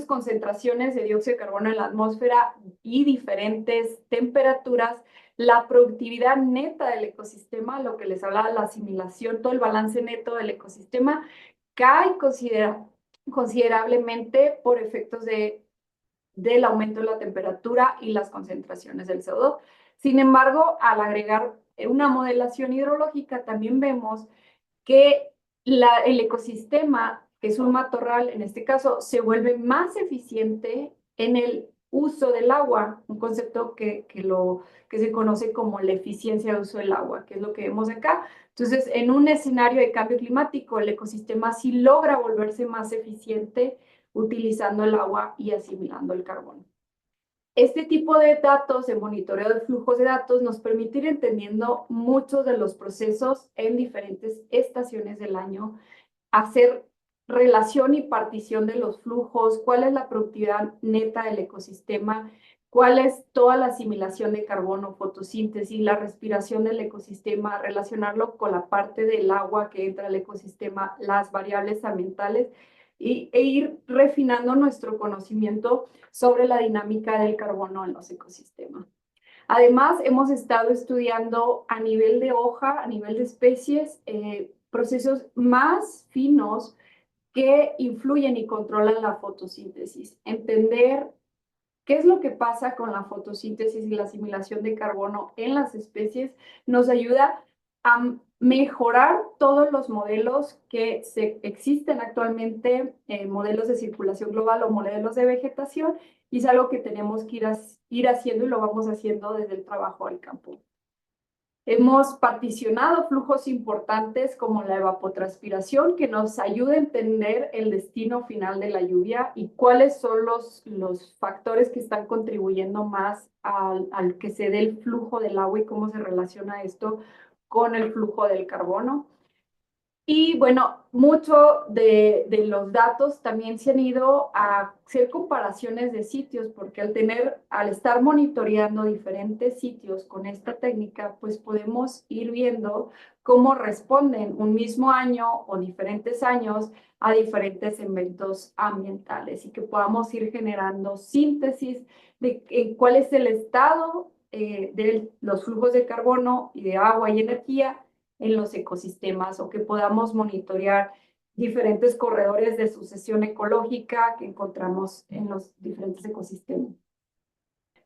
concentraciones de dióxido de carbono en la atmósfera y diferentes temperaturas, la productividad neta del ecosistema, lo que les hablaba, la asimilación, todo el balance neto del ecosistema, cae considerablemente por efectos del aumento de la temperatura y las concentraciones del CO2. Sin embargo, al agregar una modelación hidrológica, también vemos que el ecosistema, que es un matorral en este caso, se vuelve más eficiente en el uso del agua, un concepto que se conoce como la eficiencia de uso del agua, que es lo que vemos acá. Entonces, en un escenario de cambio climático, el ecosistema sí logra volverse más eficiente utilizando el agua y asimilando el carbono. Este tipo de datos, de monitoreo de flujos de datos, nos permite ir entendiendo muchos de los procesos en diferentes estaciones del año, hacer relación y partición de los flujos, cuál es la productividad neta del ecosistema, cuál es toda la asimilación de carbono, fotosíntesis, la respiración del ecosistema, relacionarlo con la parte del agua que entra al ecosistema, las variables ambientales, e ir refinando nuestro conocimiento sobre la dinámica del carbono en los ecosistemas. Además, hemos estado estudiando a nivel de hoja, a nivel de especies, procesos más finos que influyen y controlan la fotosíntesis. Entender qué es lo que pasa con la fotosíntesis y la asimilación de carbono en las especies nos ayuda a mejorar todos los modelos que existen actualmente, modelos de circulación global o modelos de vegetación, y es algo que tenemos que ir haciendo y lo vamos haciendo desde el trabajo al campo. Hemos particionado flujos importantes como la evapotranspiración, que nos ayuda a entender el destino final de la lluvia y cuáles son los factores que están contribuyendo más al que se dé el flujo del agua y cómo se relaciona esto con el flujo del carbono. Y bueno, mucho de los datos también se han ido a hacer comparaciones de sitios, porque al estar monitoreando diferentes sitios con esta técnica, pues podemos ir viendo cómo responden un mismo año o diferentes años a diferentes eventos ambientales y que podamos ir generando síntesis de cuál es el estado de los flujos de carbono y de agua y energía en los ecosistemas, o que podamos monitorear diferentes corredores de sucesión ecológica que encontramos en los diferentes ecosistemas.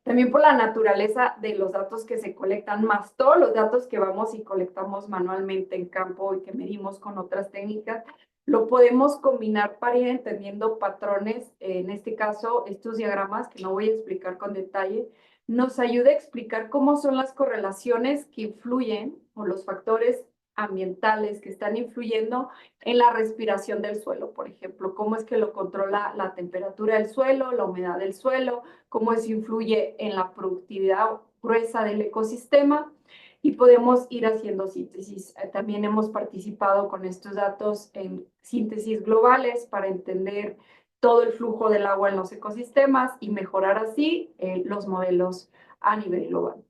También por la naturaleza de los datos que se colectan, más todos los datos que vamos y colectamos manualmente en campo y que medimos con otras técnicas, lo podemos combinar para ir entendiendo patrones. En este caso, estos diagramas, que no voy a explicar con detalle, nos ayuda a explicar cómo son las correlaciones que influyen, o los factores ambientales que están influyendo en la respiración del suelo, por ejemplo, cómo es que lo controla la temperatura del suelo, la humedad del suelo, cómo eso influye en la productividad gruesa del ecosistema, y podemos ir haciendo síntesis. También hemos participado con estos datos en síntesis globales para entender todo el flujo del agua en los ecosistemas y mejorar así los modelos a nivel global.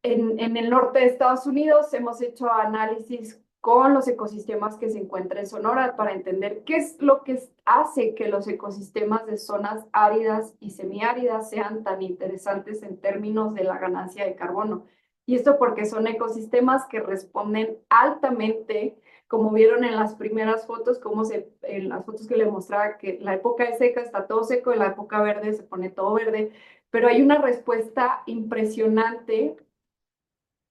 En el norte de Estados Unidos hemos hecho análisis con los ecosistemas que se encuentran en Sonora para entender qué es lo que hace que los ecosistemas de zonas áridas y semiáridas sean tan interesantes en términos de la ganancia de carbono. Y esto porque son ecosistemas que responden altamente, como vieron en las primeras fotos, en las fotos que les mostraba, que la época de seca está todo seco, en la época verde se pone todo verde, pero hay una respuesta impresionante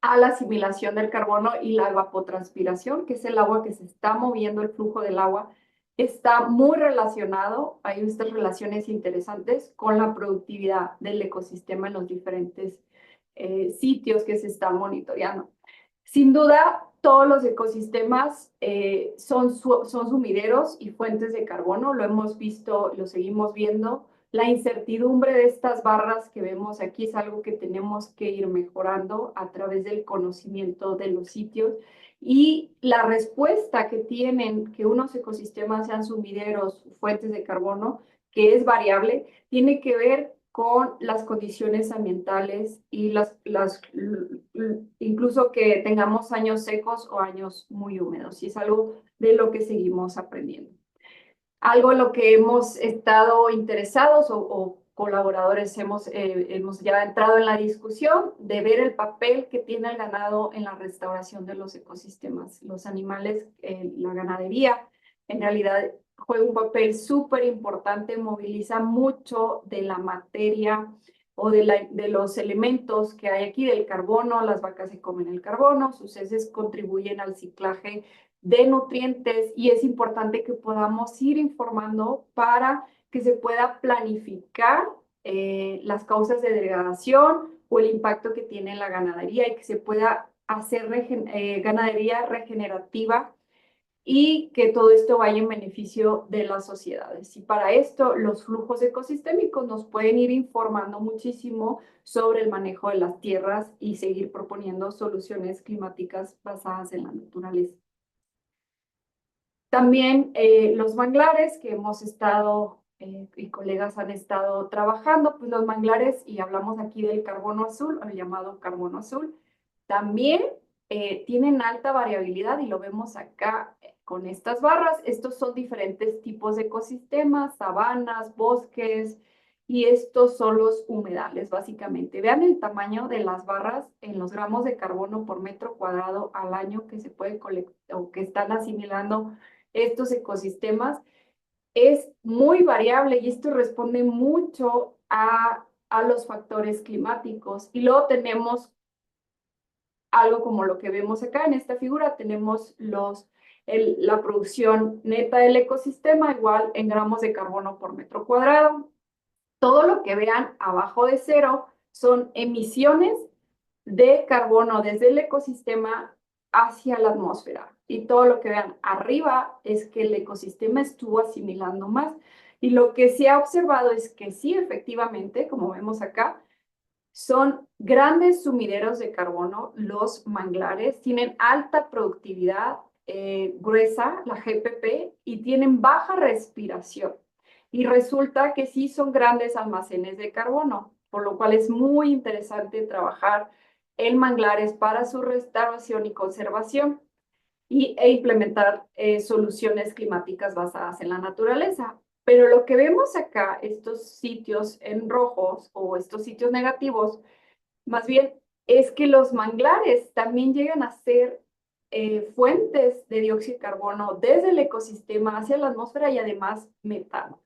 a la asimilación del carbono, y la evapotranspiración, que es el agua que se está moviendo, el flujo del agua, está muy relacionado, hay estas relaciones interesantes con la productividad del ecosistema en los diferentes sitios que se están monitoreando. Sin duda, todos los ecosistemas son sumideros y fuentes de carbono, lo hemos visto, lo seguimos viendo. La incertidumbre de estas barras que vemos aquí es algo que tenemos que ir mejorando a través del conocimiento de los sitios, y la respuesta que tienen que unos ecosistemas sean sumideros, fuentes de carbono, que es variable, tiene que ver con las condiciones ambientales y incluso que tengamos años secos o años muy húmedos, y es algo de lo que seguimos aprendiendo. Algo en lo que hemos estado interesados o colaboradores hemos ya entrado en la discusión de ver el papel que tiene el ganado en la restauración de los ecosistemas. Los animales, la ganadería, en realidad juega un papel súper importante, moviliza mucho de la materia o de los elementos que hay aquí, del carbono. Las vacas se comen el carbono, sus heces contribuyen al ciclaje de nutrientes, y es importante que podamos ir informando para que se pueda planificar las causas de degradación o el impacto que tiene en la ganadería, y que se pueda hacer ganadería regenerativa, y que todo esto vaya en beneficio de las sociedades. Y para esto, los flujos ecosistémicos nos pueden ir informando muchísimo sobre el manejo de las tierras y seguir proponiendo soluciones climáticas basadas en la naturaleza. También los manglares que hemos estado y colegas han estado trabajando, pues los manglares, y hablamos aquí del carbono azul, el llamado carbono azul, también tienen alta variabilidad, y lo vemos acá con estas barras. Estos son diferentes tipos de ecosistemas, sabanas, bosques, y estos son los humedales, básicamente. Vean el tamaño de las barras en los gramos de carbono por metro cuadrado al año que se puede colectar o que están asimilando estos ecosistemas. Es muy variable, y esto responde mucho a los factores climáticos. Y luego tenemos algo como lo que vemos acá en esta figura. Tenemos la producción neta del ecosistema igual en gramos de carbono por metro cuadrado. Todo lo que vean abajo de cero son emisiones de carbono desde el ecosistema hacia la atmósfera. Y todo lo que vean arriba es que el ecosistema estuvo asimilando más. Y lo que se ha observado es que sí, efectivamente, como vemos acá, son grandes sumideros de carbono, los manglares, tienen alta productividad gruesa, la GPP, y tienen baja respiración. Y resulta que sí son grandes almacenes de carbono, por lo cual es muy interesante trabajar en manglares para su restauración y conservación e implementar soluciones climáticas basadas en la naturaleza. Pero lo que vemos acá, estos sitios en rojos o estos sitios negativos, más bien es que los manglares también llegan a ser fuentes de dióxido de carbono desde el ecosistema hacia la atmósfera y además metano.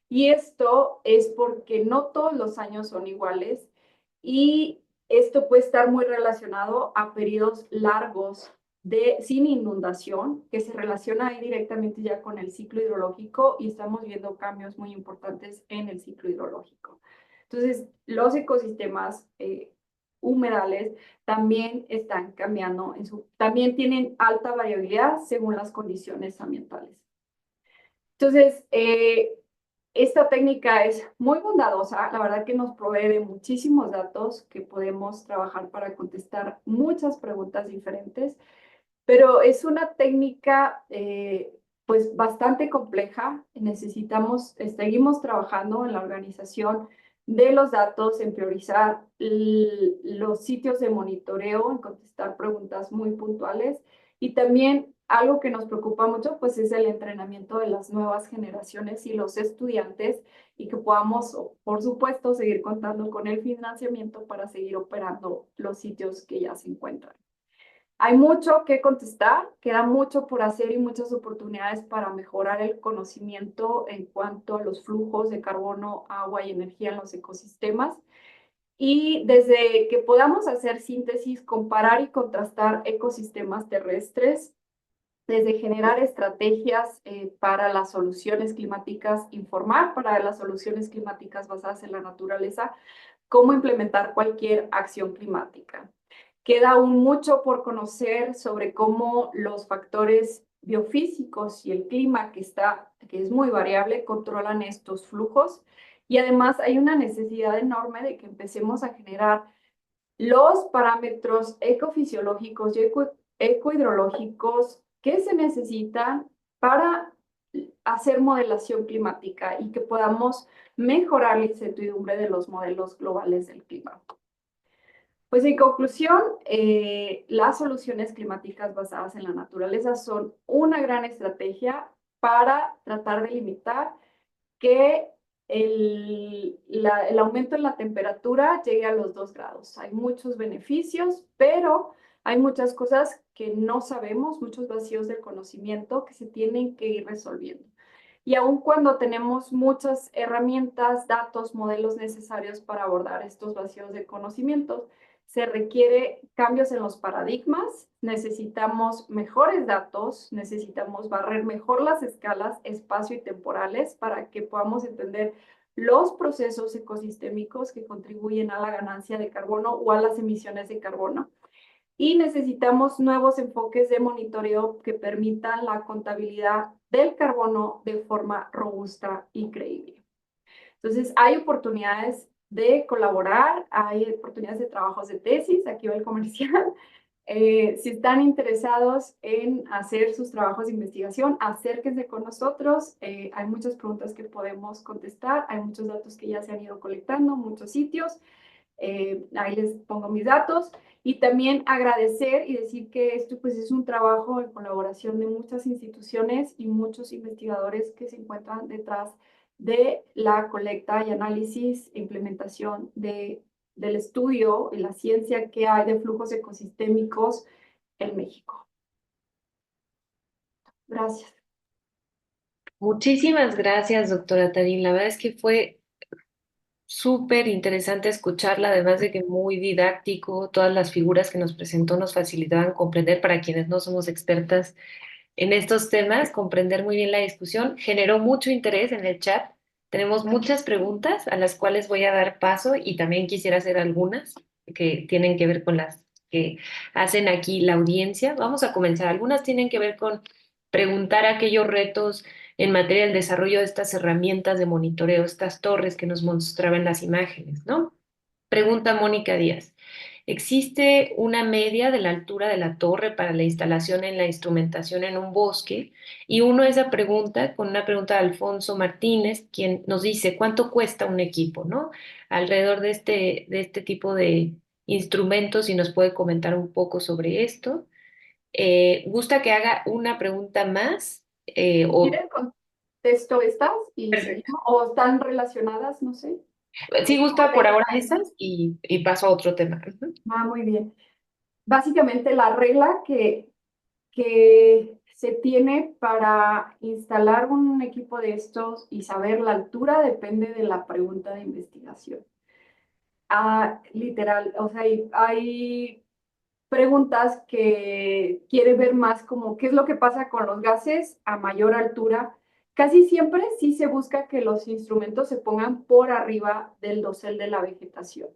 Y esto es porque no todos los años son iguales y esto puede estar muy relacionado a periodos largos sin inundación, que se relaciona ahí directamente ya con el ciclo hidrológico y estamos viendo cambios muy importantes en el ciclo hidrológico. Entonces, los ecosistemas humedales también están cambiando, también tienen alta variabilidad según las condiciones ambientales. Entonces, esta técnica es muy bondadosa, la verdad que nos provee de muchísimos datos que podemos trabajar para contestar muchas preguntas diferentes, pero es una técnica pues bastante compleja. Seguimos trabajando en la organización de los datos, en priorizar los sitios de monitoreo, en contestar preguntas muy puntuales y también algo que nos preocupa mucho pues es el entrenamiento de las nuevas generaciones y los estudiantes y que podamos, por supuesto, seguir contando con el financiamiento para seguir operando los sitios que ya se encuentran. Hay mucho que contestar, queda mucho por hacer y muchas oportunidades para mejorar el conocimiento en cuanto a los flujos de carbono, agua y energía en los ecosistemas. Y desde que podamos hacer síntesis, comparar y contrastar ecosistemas terrestres, desde generar estrategias para las soluciones climáticas, informar para las soluciones climáticas basadas en la naturaleza, cómo implementar cualquier acción climática. Queda aún mucho por conocer sobre cómo los factores biofísicos y el clima, que es muy variable, controlan estos flujos. Y además hay una necesidad enorme de que empecemos a generar los parámetros ecofisiológicos y ecohidrológicos que se necesitan para hacer modelación climática y que podamos mejorar la incertidumbre de los modelos globales del clima. Pues en conclusión, las soluciones climáticas basadas en la naturaleza son una gran estrategia para tratar de limitar que el aumento en la temperatura llegue a los 2 grados. Hay muchos beneficios, pero hay muchas cosas que no sabemos, muchos vacíos del conocimiento que se tienen que ir resolviendo. Y aun cuando tenemos muchas herramientas, datos, modelos necesarios para abordar estos vacíos de conocimiento, se requiere cambios en los paradigmas, necesitamos mejores datos, necesitamos barrer mejor las escalas, espacio y temporales para que podamos entender los procesos ecosistémicos que contribuyen a la ganancia de carbono o a las emisiones de carbono. Y necesitamos nuevos enfoques de monitoreo que permitan la contabilidad del carbono de forma robusta y creíble. Entonces, hay oportunidades de colaborar, hay oportunidades de trabajos de tesis, aquí va el comercial. Si están interesados en hacer sus trabajos de investigación, acérquense con nosotros. Hay muchas preguntas que podemos contestar, hay muchos datos que ya se han ido colectando, muchos sitios. Ahí les pongo mis datos. Y también agradecer y decir que esto pues es un trabajo en colaboración de muchas instituciones y muchos investigadores que se encuentran detrás de la colecta y análisis e implementación del estudio y la ciencia que hay de flujos ecosistémicos en México. Gracias. Muchísimas gracias, doctora Tarín. La verdad es que fue súper interesante escucharla, además de que muy didáctico, todas las figuras que nos presentó nos facilitaban comprender para quienes no somos expertas en estos temas, comprender muy bien la discusión. Generó mucho interés en el chat. Tenemos muchas preguntas a las cuales voy a dar paso y también quisiera hacer algunas que tienen que ver con las que hacen aquí la audiencia. Vamos a comenzar. Algunas tienen que ver con preguntar aquellos retos en materia del desarrollo de estas herramientas de monitoreo, estas torres que nos mostraban las imágenes, ¿no? Pregunta Mónica Díaz. ¿Existe una media de la altura de la torre para la instalación en la instrumentación en un bosque? Y uno esa pregunta con una pregunta de Alfonso Martínez, quien nos dice, ¿cuánto cuesta un equipo, no? Alrededor de este tipo de instrumentos, y nos puede comentar un poco sobre esto. ¿Gusta que haga una pregunta más? O ¿Quieren contesto estas y Perfecto. seguimos? ¿O están relacionadas? No sé. Sí, ¿Cómo gusta por ven? ahora esas y paso a otro tema. Ujú. Ah, muy bien. Básicamente la regla que se tiene para instalar un equipo de estos y saber la altura depende de la pregunta de investigación. Ah, literal, o sea, hay preguntas que quiere ver más como qué es lo que pasa con los gases a mayor altura. Casi siempre sí se busca que los instrumentos se pongan por arriba del dosel de la vegetación.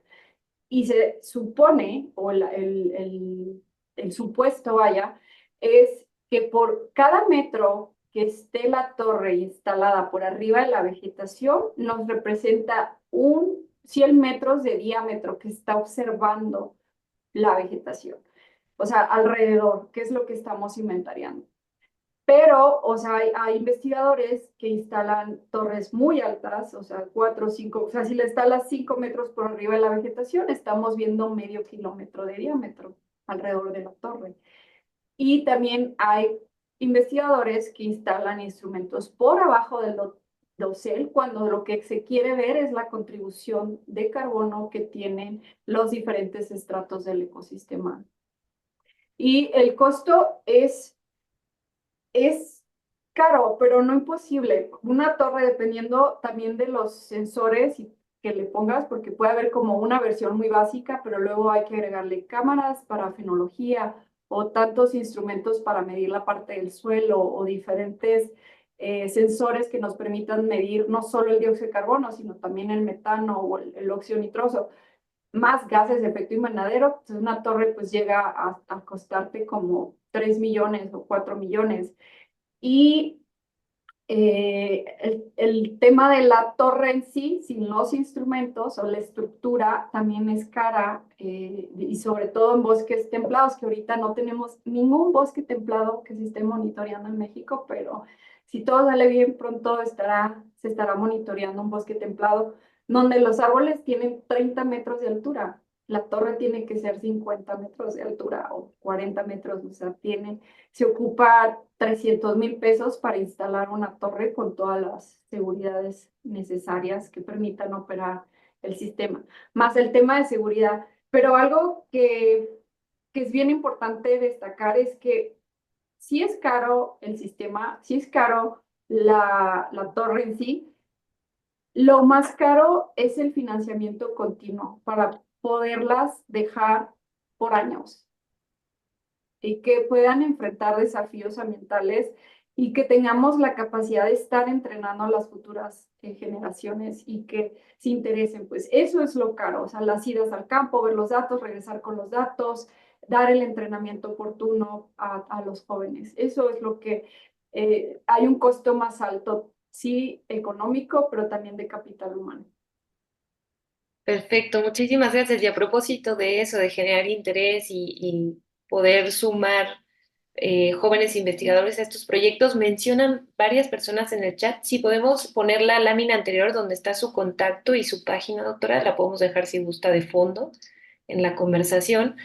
Y se supone, o el supuesto vaya, es que por cada metro que esté la torre instalada por arriba de la vegetación, nos representa 100 metros de diámetro que está observando la vegetación. O sea, alrededor, ¿qué es lo que estamos inventariando? Pero, o sea, hay investigadores que instalan torres muy altas, o sea, 4 o 5, o sea, si le instalas 5 metros por arriba de la vegetación, estamos viendo medio kilómetro de diámetro alrededor de la torre. Y también hay investigadores que instalan instrumentos por abajo del dosel cuando lo que se quiere ver es la contribución de carbono que tienen los diferentes estratos del ecosistema. Y el costo es caro, pero no imposible. Una torre, dependiendo también de los sensores que le pongas, porque puede haber como una versión muy básica, pero luego hay que agregarle cámaras para fenología o tantos instrumentos para medir la parte del suelo o diferentes sensores que nos permitan medir no solo el dióxido de carbono, sino también el metano o el óxido nitroso, más gases de efecto invernadero. Entonces una torre pues llega a costarte como 3 millones o 4 millones. Y el tema de la torre en sí, sin los instrumentos o la estructura, también es cara, y sobre todo en bosques templados, que ahorita no tenemos ningún bosque templado que se esté monitoreando en México, pero si todo sale bien, pronto se estará monitoreando un bosque templado donde los árboles tienen 30 metros de altura. La torre tiene que ser 50 metros de altura o 40 metros, o sea, se ocupa 300,000 pesos para instalar una torre con todas las seguridades necesarias que permitan operar el sistema, más el tema de seguridad. Pero algo que es bien importante destacar es que si es caro el sistema, si es caro la torre en sí, lo más caro es el financiamiento continuo para poderlas dejar por años y que puedan enfrentar desafíos ambientales y que tengamos la capacidad de estar entrenando a las futuras generaciones y que se interesen. Pues eso es lo caro, o sea, las idas al campo, ver los datos, regresar con los datos, dar el entrenamiento oportuno a los jóvenes. Eso es lo que hay un costo más alto, sí, económico, pero también de capital humano. Perfecto, muchísimas gracias. Y a propósito de eso, de generar interés y poder sumar jóvenes investigadores a estos proyectos, mencionan varias personas en el chat. Si podemos poner la lámina anterior donde está su contacto y su página, doctora, la podemos dejar si gusta de fondo en la conversación.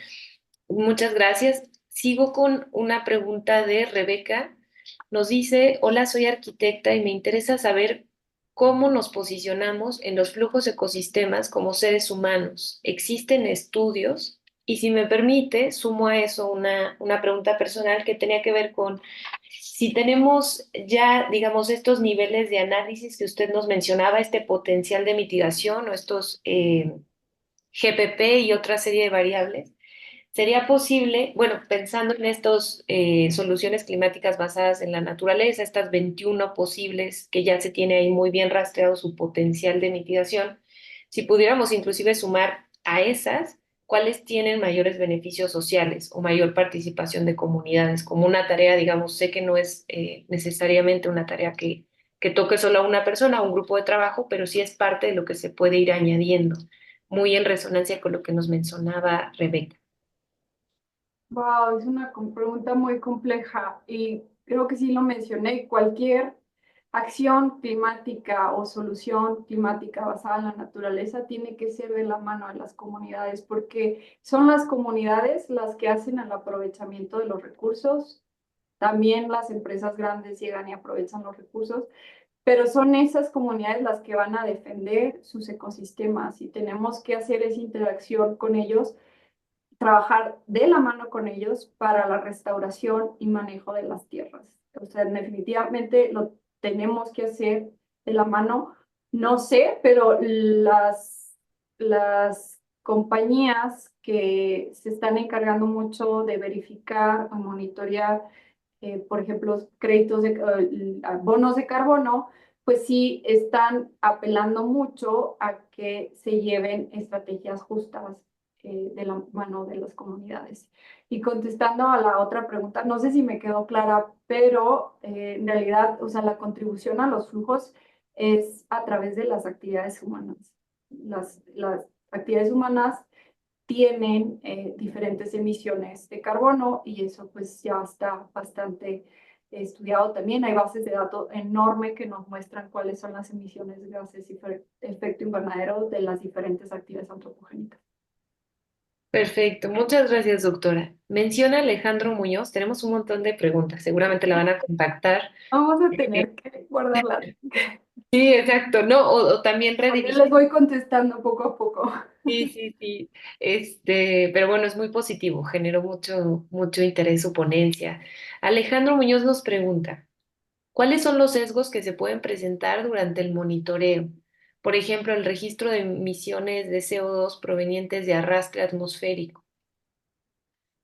Muchas gracias. Sigo con una pregunta de Rebeca. Nos dice, hola, soy arquitecta y me interesa saber cómo nos posicionamos en los flujos ecosistemas como seres humanos. ¿Existen estudios? Y si me permite, sumo a eso una pregunta personal que tenía que ver con si tenemos ya, digamos, estos niveles de análisis que usted nos mencionaba, este potencial de mitigación o estos GPP y otra serie de variables, sería posible, bueno, pensando en estas soluciones climáticas basadas en la naturaleza, estas 21 posibles que ya se tiene ahí muy bien rastreado su potencial de mitigación, si pudiéramos inclusive sumar a esas, ¿cuáles tienen mayores beneficios sociales o mayor participación de comunidades? Como una tarea, digamos, sé que no es necesariamente una tarea que toque solo a una persona o un grupo de trabajo, pero sí es parte de lo que se puede ir añadiendo, muy en resonancia con lo que nos mencionaba Rebeca. Wow, es una pregunta muy compleja y creo que sí lo mencioné. Cualquier acción climática o solución climática basada en la naturaleza tiene que ser de la mano de las comunidades porque son las comunidades las que hacen el aprovechamiento de los recursos. También las empresas grandes llegan y aprovechan los recursos, pero son esas comunidades las que van a defender sus ecosistemas y tenemos que hacer esa interacción con ellos, trabajar de la mano con ellos para la restauración y manejo de las tierras. O sea, definitivamente lo tenemos que hacer de la mano. No sé, pero las compañías que se están encargando mucho de verificar o monitorear, por ejemplo, créditos de bonos de carbono, pues sí están apelando mucho a que se lleven estrategias justas de la mano de las comunidades. Y contestando a la otra pregunta, no sé si me quedó clara, pero en realidad, o sea, la contribución a los flujos es a través de las actividades humanas. Las actividades humanas tienen diferentes emisiones de carbono y eso pues ya está bastante estudiado también. Hay bases de datos enormes que nos muestran cuáles son las emisiones de gases y efecto invernadero de las diferentes actividades antropogénicas. Perfecto, muchas gracias, doctora. Menciona Alejandro Muñoz, tenemos un montón de preguntas, seguramente la van a contactar. Vamos a Eh, tener que guardarlas. Sí, exacto, ¿no? O también También les redirigir. voy contestando poco a poco. Sí, sí, sí. Pero bueno, es muy positivo, generó mucho interés su ponencia. Alejandro Muñoz nos pregunta, ¿cuáles son los sesgos que se pueden presentar durante el monitoreo? Por ejemplo, el registro de emisiones de CO2 provenientes de arrastre atmosférico.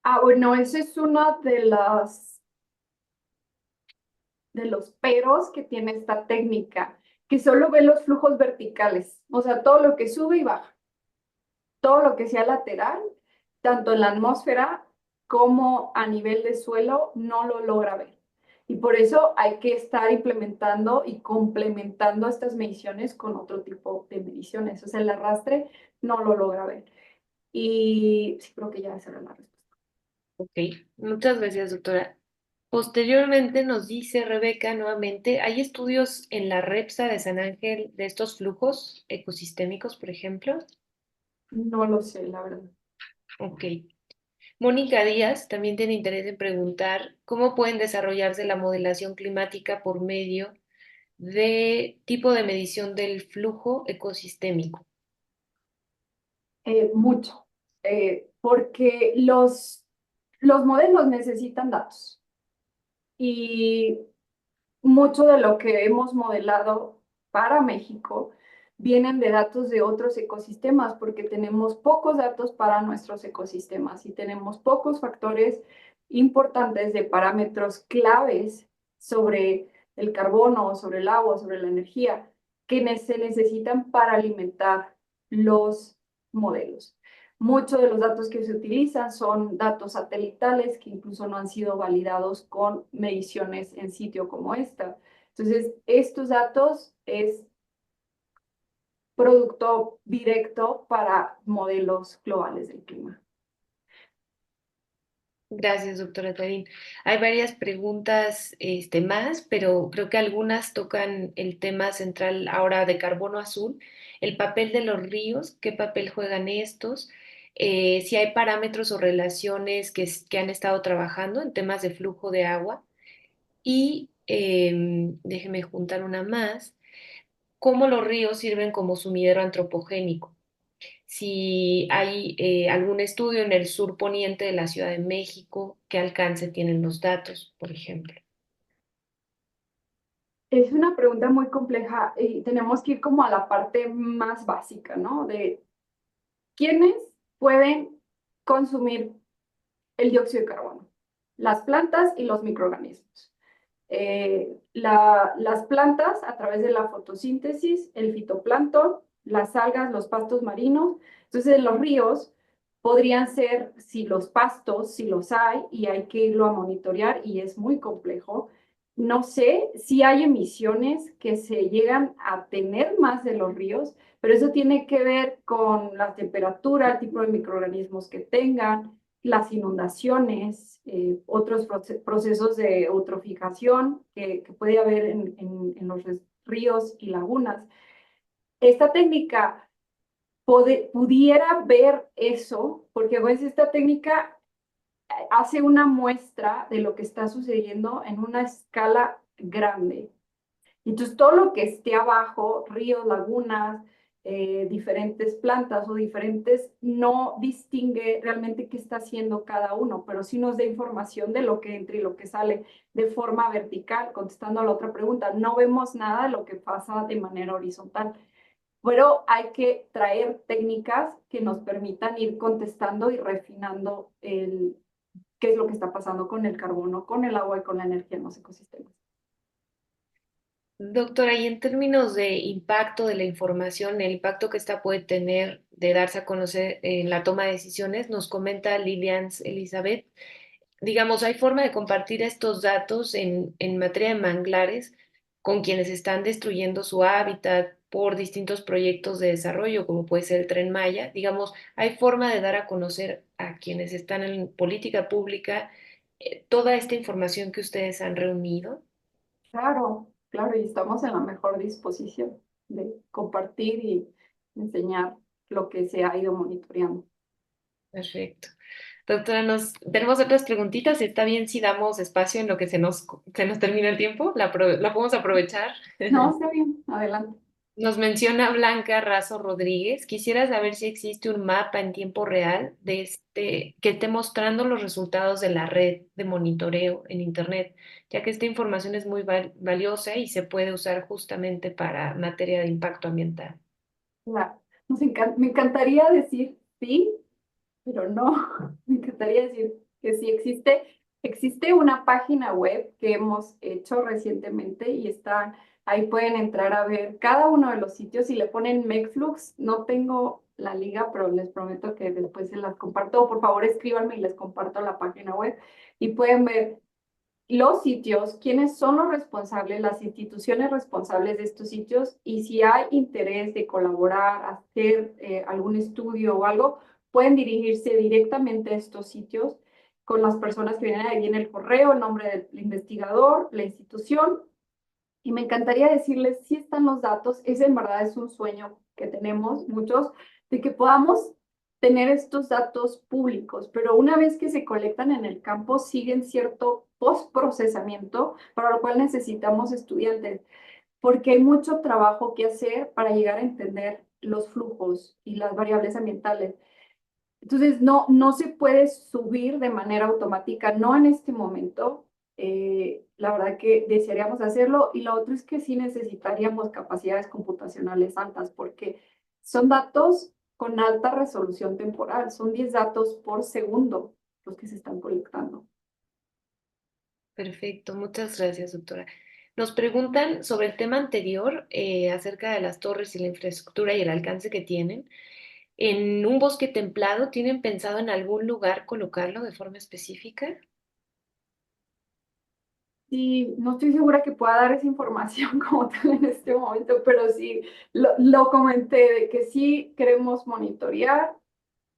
Ah, bueno, ese es uno de los peros que tiene esta técnica, que solo ve los flujos verticales, o sea, todo lo que sube y baja. Todo lo que sea lateral, tanto en la atmósfera como a nivel de suelo, no lo logra ver. Y por eso hay que estar implementando y complementando estas mediciones con otro tipo de mediciones. O sea, el arrastre no lo logra ver. Y sí, creo que ya esa era la respuesta. Ok, muchas gracias, doctora. Posteriormente nos dice Rebeca nuevamente, ¿hay estudios en la REPSA de San Ángel de estos flujos ecosistémicos, por ejemplo? No lo sé, la verdad. Ok. Mónica Díaz también tiene interés en preguntar cómo pueden desarrollarse la modelación climática por medio de tipo de medición del flujo ecosistémico. Mucho, porque los modelos necesitan datos. Y mucho de lo que hemos modelado para México vienen de datos de otros ecosistemas, porque tenemos pocos datos para nuestros ecosistemas y tenemos pocos factores importantes de parámetros claves sobre el carbono, sobre el agua, sobre la energía, que se necesitan para alimentar los modelos. Muchos de los datos que se utilizan son datos satelitales que incluso no han sido validados con mediciones en sitio como esta. Entonces, estos datos es producto directo para modelos globales del clima. Gracias, doctora Tarín. Hay varias preguntas más, pero creo que algunas tocan el tema central ahora de carbono azul, el papel de los ríos, qué papel juegan estos, si hay parámetros o relaciones que han estado trabajando en temas de flujo de agua y déjeme juntar una más, cómo los ríos sirven como sumidero antropogénico, si hay algún estudio en el sur poniente de la Ciudad de México, qué alcance tienen los datos, por ejemplo. Es una pregunta muy compleja y tenemos que ir como a la parte más básica, ¿no? De quiénes pueden consumir el dióxido de carbono, las plantas y los microorganismos. Las plantas a través de la fotosíntesis, el fitoplancton, las algas, los pastos marinos. Entonces, los ríos podrían ser, si los pastos, si los hay, y hay que irlo a monitorear y es muy complejo. No sé si hay emisiones que se llegan a tener más de los ríos, pero eso tiene que ver con la temperatura, el tipo de microorganismos que tengan, las inundaciones, otros procesos de eutroficación que puede haber en los ríos y lagunas. Esta técnica pudiera ver eso, porque pues esta técnica hace una muestra de lo que está sucediendo en una escala grande. Entonces, todo lo que esté abajo, ríos, lagunas, diferentes plantas o diferentes, no distingue realmente qué está haciendo cada uno, pero sí nos da información de lo que entra y lo que sale de forma vertical. Contestando a la otra pregunta, no vemos nada de lo que pasa de manera horizontal, pero hay que traer técnicas que nos permitan ir contestando y refinando qué es lo que está pasando con el carbono, con el agua y con la energía en los ecosistemas. Doctora, y en términos de impacto de la información, el impacto que esta puede tener de darse a conocer en la toma de decisiones, nos comenta Lilian Elizabeth. Digamos, ¿hay forma de compartir estos datos en materia de manglares con quienes están destruyendo su hábitat por distintos proyectos de desarrollo, como puede ser el Tren Maya? Digamos, ¿hay forma de dar a conocer a quienes están en política pública toda esta información que ustedes han reunido? Claro, claro, y estamos en la mejor disposición de compartir y enseñar lo que se ha ido monitoreando. Perfecto. Doctora, tenemos otras preguntitas. ¿Está bien si damos espacio en lo que se nos termina el tiempo? ¿La podemos aprovechar? No, está bien, adelante. Nos menciona Blanca Razo Rodríguez. Quisiera saber si existe un mapa en tiempo real que esté mostrando los resultados de la red de monitoreo en Internet, ya que esta información es muy valiosa y se puede usar justamente para materia de impacto ambiental. La- me encantaría decir sí, pero no. Me encantaría decir que sí existe. Existe una página web que hemos hecho recientemente y ahí pueden entrar a ver cada uno de los sitios y le ponen Mecflux. No tengo la liga, pero les prometo que después se las comparto. Por favor, escríbanme y les comparto la página web y pueden ver los sitios, quiénes son los responsables, las instituciones responsables de estos sitios y si hay interés de colaborar, hacer algún estudio o algo, pueden dirigirse directamente a estos sitios con las personas que vienen ahí en el correo, el nombre del investigador, la institución. Y me encantaría decirles si están los datos. Ese en verdad es un sueño que tenemos muchos, de que podamos tener estos datos públicos, pero una vez que se colectan en el campo, siguen cierto postprocesamiento, para lo cual necesitamos estudiantes, porque hay mucho trabajo que hacer para llegar a entender los flujos y las variables ambientales. Entonces, no se puede subir de manera automática, no en este momento. La verdad que desearíamos hacerlo. Y lo otro es que sí necesitaríamos capacidades computacionales altas, porque son datos con alta resolución temporal. Son 10 datos por segundo los que se están colectando. Perfecto, muchas gracias, doctora. Nos preguntan sobre el tema anterior, acerca de las torres y la infraestructura y el alcance que tienen. ¿En un bosque templado tienen pensado en algún lugar colocarlo de forma específica? Sí, no estoy segura que pueda dar esa información como tal en este momento, pero sí lo comenté de que sí queremos monitorear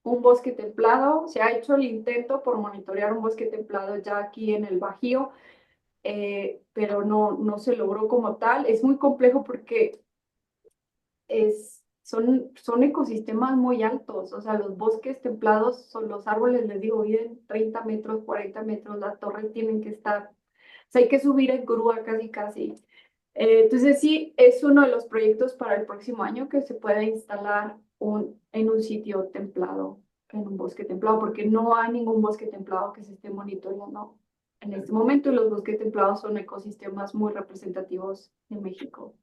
un bosque templado. Se ha hecho el intento por monitorear un bosque templado ya aquí en el Bajío, pero no se logró como tal. Es muy complejo porque son ecosistemas muy altos. O sea, los bosques templados son los árboles, les digo, viven 30 metros, 40 metros, las torres tienen que estar, o sea, hay que subir en grúa casi, casi. Entonces sí, es uno de los proyectos para el próximo año que se pueda instalar en un sitio templado, en un bosque templado, porque no hay ningún bosque templado que se esté monitoreando en este momento y los bosques templados son ecosistemas muy representativos de México.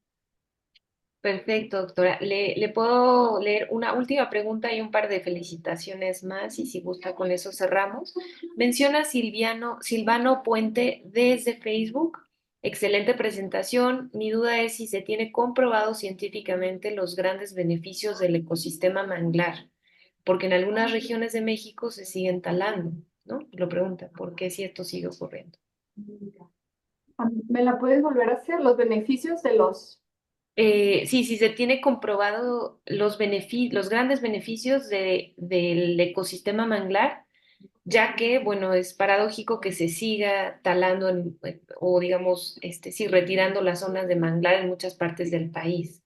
Perfecto, doctora. Le puedo leer una última pregunta y un par de felicitaciones más, y si gusta con eso cerramos. Menciona Silvano Puente desde Facebook. Excelente presentación. Mi duda es si se tiene comprobado científicamente los grandes beneficios del ecosistema manglar, porque en algunas regiones de México se siguen talando, ¿no? Lo pregunta, ¿por qué si esto sigue ocurriendo? ¿Me la puedes volver a hacer? Los beneficios de los... Sí, sí, se tiene comprobado los grandes beneficios del ecosistema manglar, ya que, bueno, es paradójico que se siga talando o digamos, sí, retirando las zonas de manglar en muchas partes del país.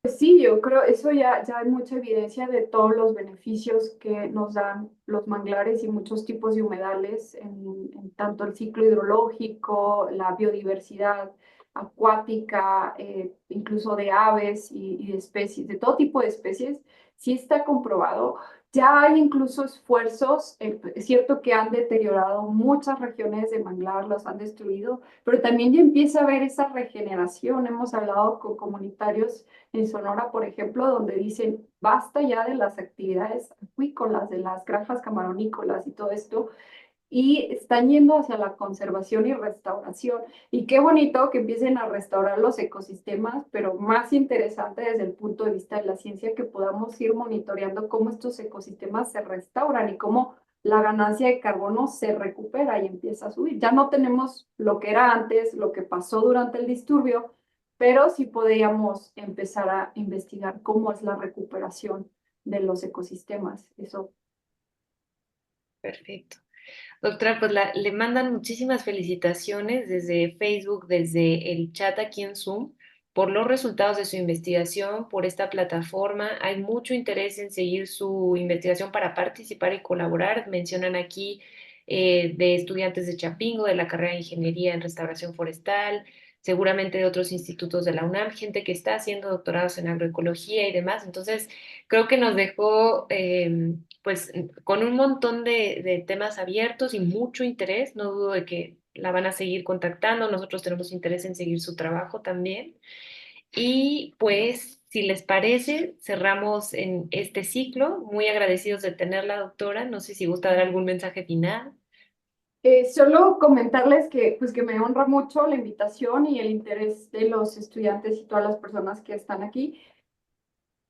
Pues sí, yo creo, eso ya hay mucha evidencia de todos los beneficios que nos dan los manglares y muchos tipos de humedales en tanto el ciclo hidrológico, la biodiversidad acuática, incluso de aves y de especies, de todo tipo de especies, sí está comprobado. Ya hay incluso esfuerzos, es cierto que han deteriorado muchas regiones de manglar, los han destruido, pero también ya empieza a haber esa regeneración. Hemos hablado con comunitarios en Sonora, por ejemplo, donde dicen, basta ya de las actividades acuícolas, de las granjas camaronícolas y todo esto, y están yendo hacia la conservación y restauración. Y qué bonito que empiecen a restaurar los ecosistemas, pero más interesante desde el punto de vista de la ciencia, que podamos ir monitoreando cómo estos ecosistemas se restauran y cómo la ganancia de carbono se recupera y empieza a subir. Ya no tenemos lo que era antes, lo que pasó durante el disturbio, pero sí podríamos empezar a investigar cómo es la recuperación de los ecosistemas. Eso. Perfecto. Doctora, pues le mandan muchísimas felicitaciones desde Facebook, desde el chat aquí en Zoom, por los resultados de su investigación, por esta plataforma. Hay mucho interés en seguir su investigación para participar y colaborar. Mencionan aquí de estudiantes de Chapingo, de la carrera de Ingeniería en Restauración Forestal, seguramente de otros institutos de la UNAM, gente que está haciendo doctorados en agroecología y demás. Entonces, creo que nos dejó pues con un montón de temas abiertos y mucho interés. No dudo de que la van a seguir contactando. Nosotros tenemos interés en seguir su trabajo también. Y pues, si les parece, cerramos en este ciclo. Muy agradecidos de tenerla, doctora. No sé si gusta dar algún mensaje final. Solo comentarles que, pues, que me honra mucho la invitación y el interés de los estudiantes y todas las personas que están aquí.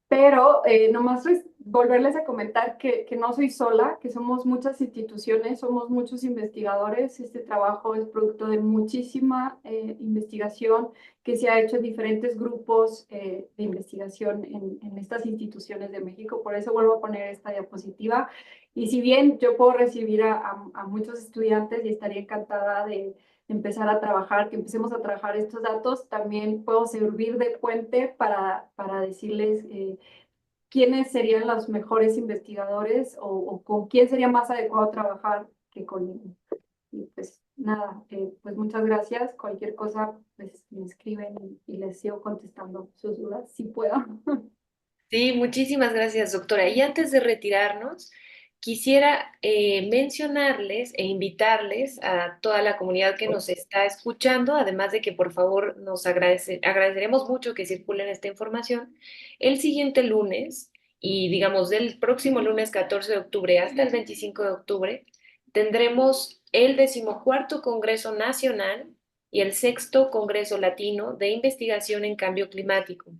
Pero nomás volverles a comentar que no soy sola, que somos muchas instituciones, somos muchos investigadores. Este trabajo es producto de muchísima investigación que se ha hecho en diferentes grupos de investigación en estas instituciones de México. Por eso vuelvo a poner esta diapositiva. Y si bien yo puedo recibir a muchos estudiantes y estaría encantada de empezar a trabajar, que empecemos a trabajar estos datos, también puedo servir de puente para decirles quiénes serían los mejores investigadores o con quién sería más adecuado trabajar que conmigo. Y pues nada, pues muchas gracias. Cualquier cosa, pues me escriben y les sigo contestando sus dudas, si puedo. Sí, muchísimas gracias, doctora. Y antes de retirarnos, quisiera mencionarles e invitarles a toda la comunidad que nos está escuchando, además de que por favor agradeceremos mucho que circulen esta información. El siguiente lunes, y digamos del próximo lunes 14 de octubre hasta el 25 de octubre, tendremos el 14º Congreso Nacional y el 6º Congreso Latino de Investigación en Cambio Climático.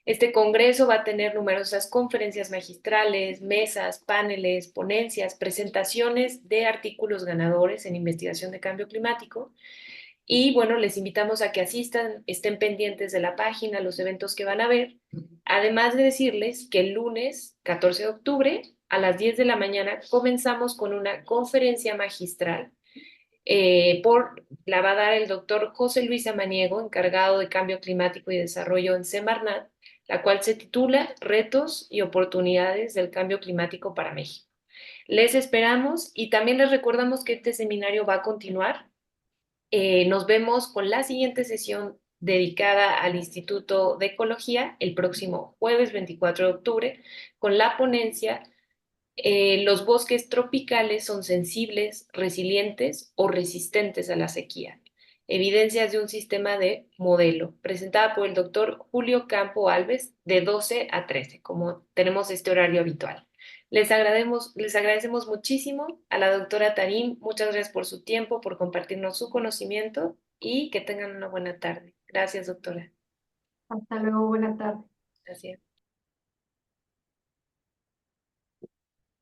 Este congreso va a tener numerosas conferencias magistrales, mesas, paneles, ponencias, presentaciones de artículos ganadores en investigación de cambio climático. Y bueno, les invitamos a que asistan, estén pendientes de la página, los eventos que van a ver. Además de decirles que el lunes 14 de octubre a las 10 de la mañana comenzamos con una conferencia magistral. La va a dar el doctor José Luis Amaniego, encargado de Cambio Climático y Desarrollo en Semarnat, la cual se titula Retos y oportunidades del cambio climático para México. Les esperamos y también les recordamos que este seminario va a continuar. Nos vemos con la siguiente sesión dedicada al Instituto de Ecología el próximo jueves 24 de octubre con la ponencia Los bosques tropicales son sensibles, resilientes o resistentes a la sequía. Evidencias de un sistema de modelo, presentada por el doctor Julio Campo Alves, de 12 a 13, como tenemos este horario habitual. Les agradecemos muchísimo a la doctora Tarim. Muchas gracias por su tiempo, por compartirnos su conocimiento y que tengan una buena tarde. Gracias, doctora. Hasta luego, buena tarde. Gracias.